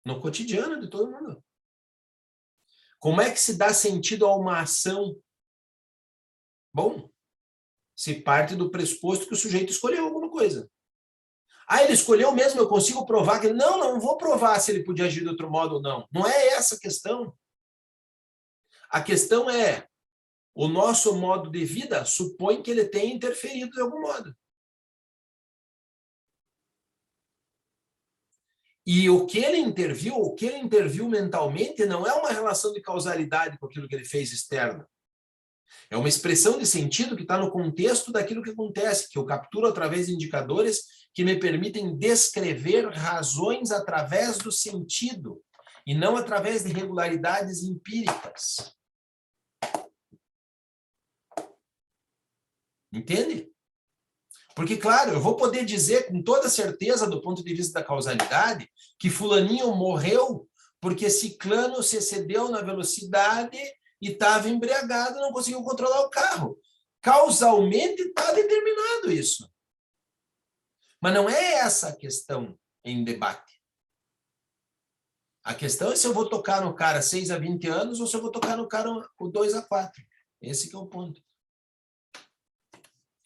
no cotidiano de todo mundo. Como é que se dá sentido a uma ação? Bom, se parte do pressuposto que o sujeito escolheu alguma coisa. Ah, ele escolheu mesmo, eu consigo provar que... Não vou provar se ele podia agir de outro modo ou não. Não é essa a questão. A questão é, o nosso modo de vida supõe que ele tenha interferido de algum modo. E o que ele interviu mentalmente, não é uma relação de causalidade com aquilo que ele fez externo. É uma expressão de sentido que está no contexto daquilo que acontece, que eu capturo através de indicadores que me permitem descrever razões através do sentido, e não através de regularidades empíricas. Entende? Porque, claro, eu vou poder dizer com toda certeza, do ponto de vista da causalidade, que fulaninho morreu porque ciclano se excedeu na velocidade e estava embriagado, não conseguiu controlar o carro. Causalmente está determinado isso. Mas não é essa a questão em debate. A questão é se eu vou tocar no cara 6 a 20 anos ou se eu vou tocar no cara 2 a 4. Esse que é o ponto.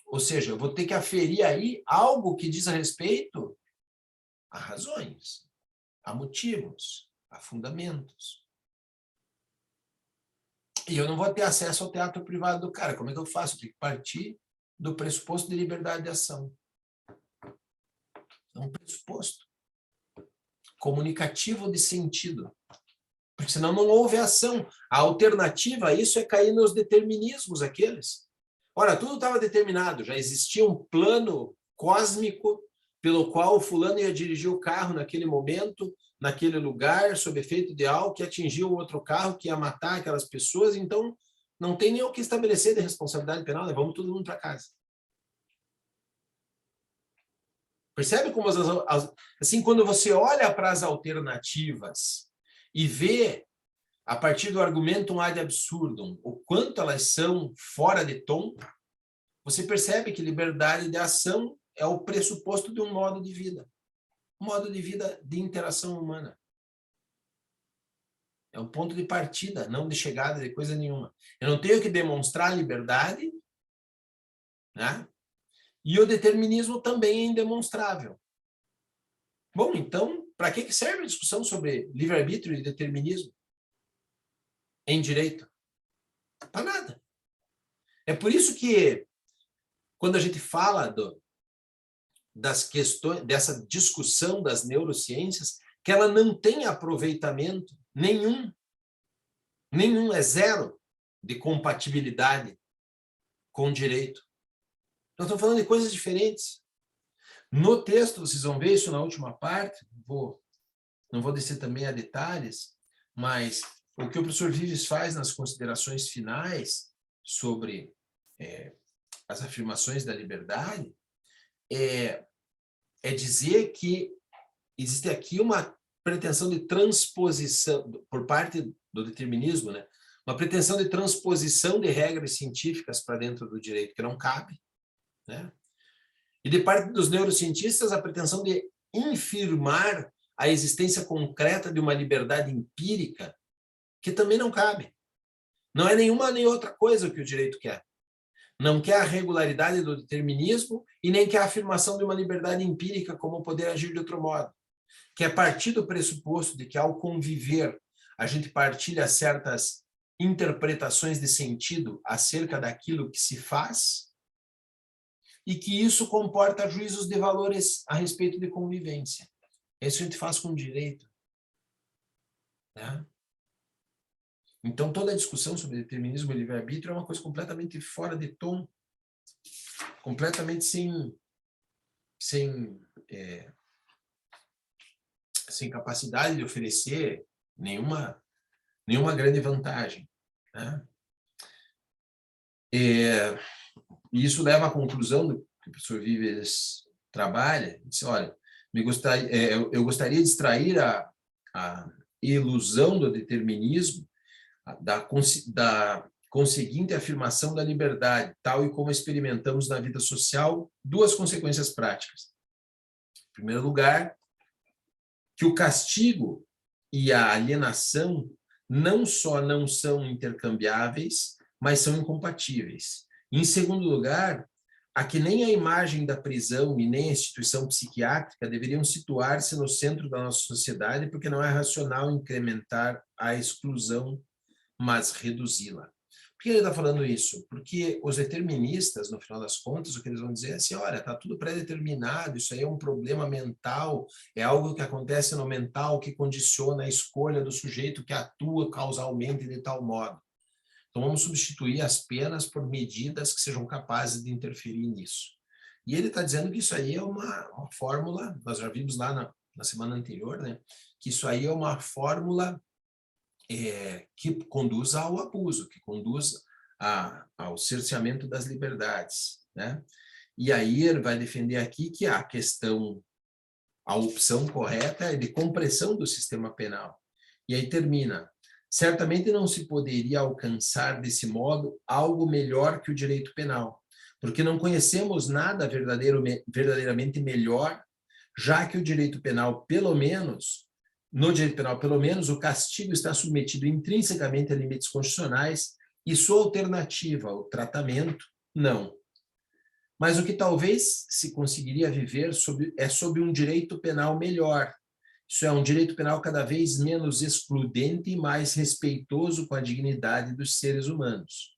Ou seja, eu vou ter que aferir aí algo que diz a respeito a razões, a motivos, a fundamentos. E eu não vou ter acesso ao teatro privado do cara. Como é que eu faço? Eu tenho que partir do pressuposto de liberdade de ação. É um pressuposto comunicativo de sentido. Porque senão não houve ação. A alternativa a isso é cair nos determinismos aqueles. Ora, tudo estava determinado, já existia um plano cósmico pelo qual o fulano ia dirigir o carro naquele momento, naquele lugar, sob efeito de algo que atingiu o outro carro, que ia matar aquelas pessoas, então não tem nem o que estabelecer de responsabilidade penal, né? Vamos todo mundo para casa. Percebe como, assim, quando você olha para as alternativas e vê, a partir do argumentum ad absurdum, o quanto elas são fora de tom, você percebe que liberdade de ação é o pressuposto de um modo de vida. Um modo de vida de interação humana. É um ponto de partida, não de chegada de coisa nenhuma. Eu não tenho que demonstrar liberdade, né? E o determinismo também é indemonstrável. Bom, então, para que serve a discussão sobre livre-arbítrio e determinismo em direito? Para nada. É por isso que, quando a gente fala das questões, dessa discussão das neurociências, que ela não tem aproveitamento nenhum, é zero de compatibilidade com o direito. Nós estamos falando de coisas diferentes. No texto, vocês vão ver isso na última parte, não vou descer também a detalhes, mas o que o professor Vives faz nas considerações finais sobre as afirmações da liberdade é dizer que existe aqui uma pretensão de transposição, por parte do determinismo, né? Uma pretensão de transposição de regras científicas para dentro do direito, que não cabe, né? E de parte dos neurocientistas, a pretensão de infirmar a existência concreta de uma liberdade empírica, que também não cabe. Não é nenhuma nem outra coisa o que o direito quer. Não quer a regularidade do determinismo e nem quer a afirmação de uma liberdade empírica como poder agir de outro modo. Quer partir do pressuposto de que, ao conviver, a gente partilha certas interpretações de sentido acerca daquilo que se faz e que isso comporta juízos de valores a respeito de convivência. Isso a gente faz com direito, né? Então, toda a discussão sobre determinismo e livre-arbítrio é uma coisa completamente fora de tom, completamente sem capacidade de oferecer nenhuma grande vantagem, né? E isso leva à conclusão do que o professor Vives trabalha, diz, olha, eu gostaria de extrair a ilusão do determinismo da conseguinte afirmação da liberdade, tal e como experimentamos na vida social, duas consequências práticas. Em primeiro lugar, que o castigo e a alienação não só não são intercambiáveis, mas são incompatíveis. Em segundo lugar, a que nem a imagem da prisão e nem a instituição psiquiátrica deveriam situar-se no centro da nossa sociedade, porque não é racional incrementar a exclusão, mas reduzi-la. Por que ele está falando isso? Porque os deterministas, no final das contas, o que eles vão dizer é assim, olha, está tudo pré-determinado, isso aí é um problema mental, é algo que acontece no mental que condiciona a escolha do sujeito que atua causalmente de tal modo. Então, vamos substituir as penas por medidas que sejam capazes de interferir nisso. E ele está dizendo que isso aí é uma fórmula, nós já vimos lá na semana anterior, né, que isso aí é uma fórmula que conduz ao abuso, que conduz ao cerceamento das liberdades, né? E aí ele vai defender aqui que a opção correta é de compressão do sistema penal. E aí termina, certamente não se poderia alcançar desse modo algo melhor que o direito penal, porque não conhecemos nada verdadeiramente melhor, já que o direito penal, no direito penal, pelo menos, o castigo está submetido intrinsecamente a limites constitucionais e sua alternativa, o tratamento, não. Mas o que talvez se conseguiria viver é sob um direito penal melhor. Isso é um direito penal cada vez menos excludente e mais respeitoso com a dignidade dos seres humanos.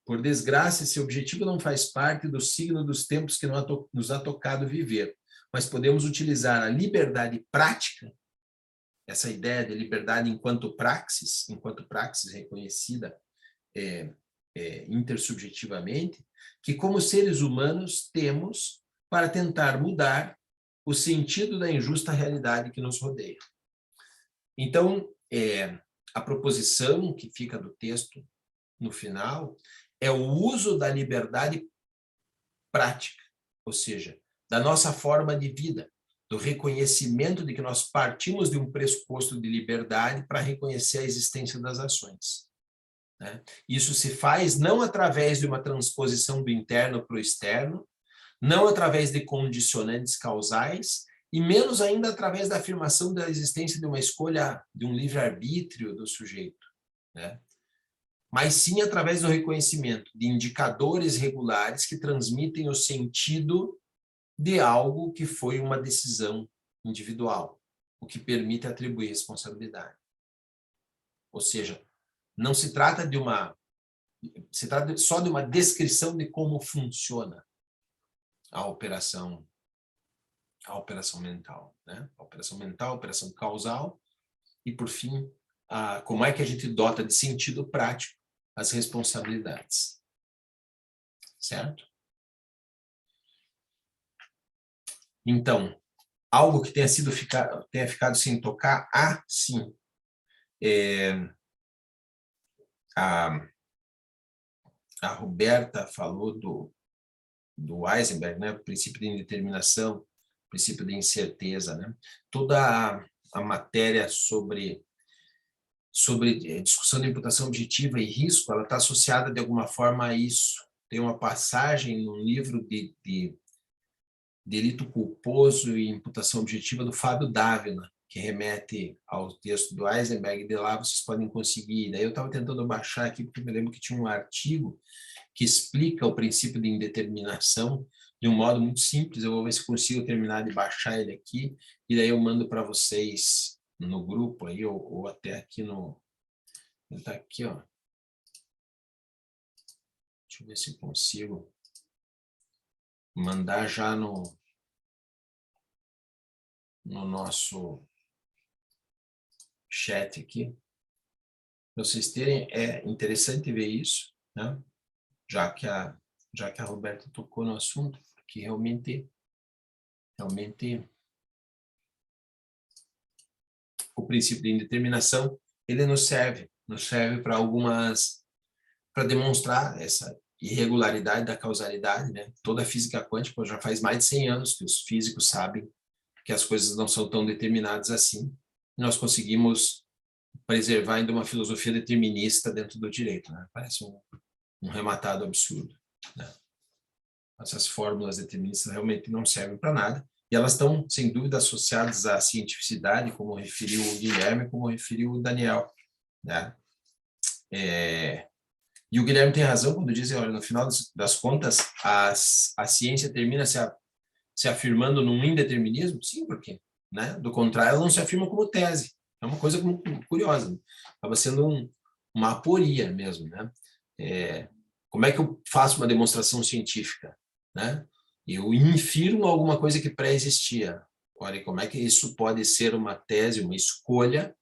Por desgraça, esse objetivo não faz parte do signo dos tempos que nos ha tocado viver, mas podemos utilizar a liberdade prática, essa ideia de liberdade enquanto praxis reconhecida intersubjetivamente, que como seres humanos temos para tentar mudar o sentido da injusta realidade que nos rodeia. Então, a proposição que fica do texto no final é o uso da liberdade prática, ou seja, da nossa forma de vida, do reconhecimento de que nós partimos de um pressuposto de liberdade para reconhecer a existência das ações, né? Isso se faz não através de uma transposição do interno para o externo, não através de condicionantes causais, e menos ainda através da afirmação da existência de uma escolha, de um livre-arbítrio do sujeito, né? Mas sim através do reconhecimento de indicadores regulares que transmitem o sentido de algo que foi uma decisão individual, o que permite atribuir responsabilidade. Ou seja, não se trata se trata só de uma descrição de como funciona a operação mental, né? A operação mental, a operação causal e, por fim, como é que a gente dota de sentido prático as responsabilidades. Certo? Então, algo que tenha ficado sem tocar, sim. A Roberta falou do Heisenberg, né? O princípio de indeterminação, o princípio de incerteza, né? Toda a matéria sobre discussão de imputação objetiva e risco, ela está associada de alguma forma a isso. Tem uma passagem no livro de Delito Culposo e Imputação Objetiva do Fábio Dávila, que remete ao texto do Heisenberg, e de lá vocês podem conseguir. Daí eu estava tentando baixar aqui, porque me lembro que tinha um artigo que explica o princípio de indeterminação de um modo muito simples. Eu vou ver se consigo terminar de baixar ele aqui, e daí eu mando para vocês no grupo, aí, ou até aqui no... Ele está aqui, ó. Deixa eu ver se consigo mandar já no nosso chat aqui. Para vocês terem, é interessante ver isso, né? Já que a Roberta tocou no assunto, porque realmente o princípio de indeterminação, ele nos serve para demonstrar essa irregularidade da causalidade, né? Toda a física quântica já faz mais de 100 anos que os físicos sabem que as coisas não são tão determinadas assim. Nós conseguimos preservar ainda uma filosofia determinista dentro do direito, né? Parece um rematado absurdo, né? Essas fórmulas deterministas realmente não servem para nada, e elas estão, sem dúvida, associadas à cientificidade, como referiu o Guilherme, como referiu o Daniel, né? E o Guilherme tem razão quando diz, olha, no final das contas, a ciência termina se afirmando num indeterminismo? Sim, por quê? Né? Do contrário, ela não se afirma como tese. É uma coisa curiosa. Né? Acaba sendo uma aporia mesmo. Né? Como é que eu faço uma demonstração científica? Né? Eu infirmo alguma coisa que pré-existia. Olha, como é que isso pode ser uma tese, uma escolha,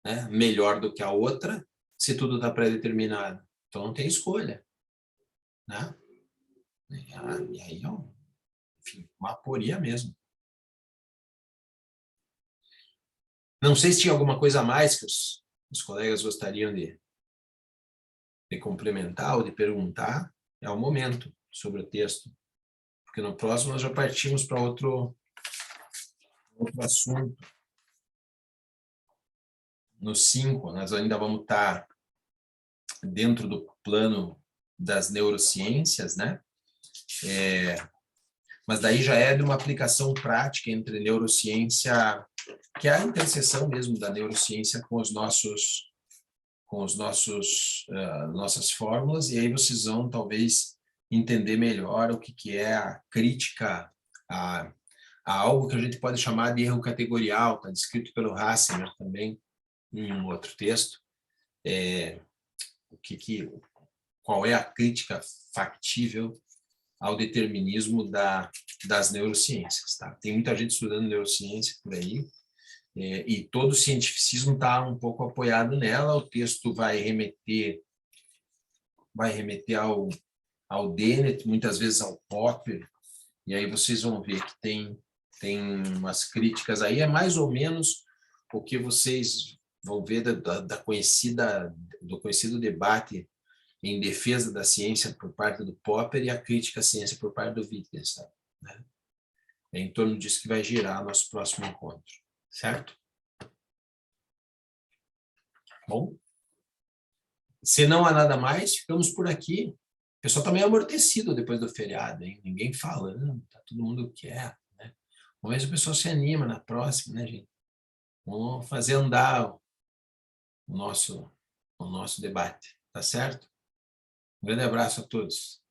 né, melhor do que a outra, se tudo está pré-determinado? Então não tem escolha. Né? E aí, enfim, uma aporia mesmo. Não sei se tinha alguma coisa a mais que os colegas gostariam de complementar ou de perguntar. É o momento sobre o texto. Porque no próximo nós já partimos para outro assunto. No 5, nós ainda vamos estar dentro do plano das neurociências, né? Mas daí já é de uma aplicação prática entre neurociência, que é a interseção mesmo da neurociência com nossas fórmulas, e aí vocês vão talvez entender melhor o que é a crítica a algo que a gente pode chamar de erro categorial, está descrito pelo Hassinger também em um outro texto. Qual é a crítica factível ao determinismo das neurociências. Tá? Tem muita gente estudando neurociência por aí, e todo o cientificismo está um pouco apoiado nela. O texto vai remeter ao Dennett, muitas vezes ao Popper, e aí vocês vão ver que tem umas críticas aí, é mais ou menos o que vocês vão ver do conhecido debate em defesa da ciência por parte do Popper e a crítica à ciência por parte do Wittgenstein. Né? É em torno disso que vai girar nosso próximo encontro, certo? Bom, se não há nada mais, ficamos por aqui. O pessoal está meio amortecido depois do feriado, hein? Ninguém falando, tá todo mundo quieto, né? Vamos ver se o pessoal se anima na próxima, né, gente? Vamos fazer andar o nosso debate, tá certo? Um grande abraço a todos.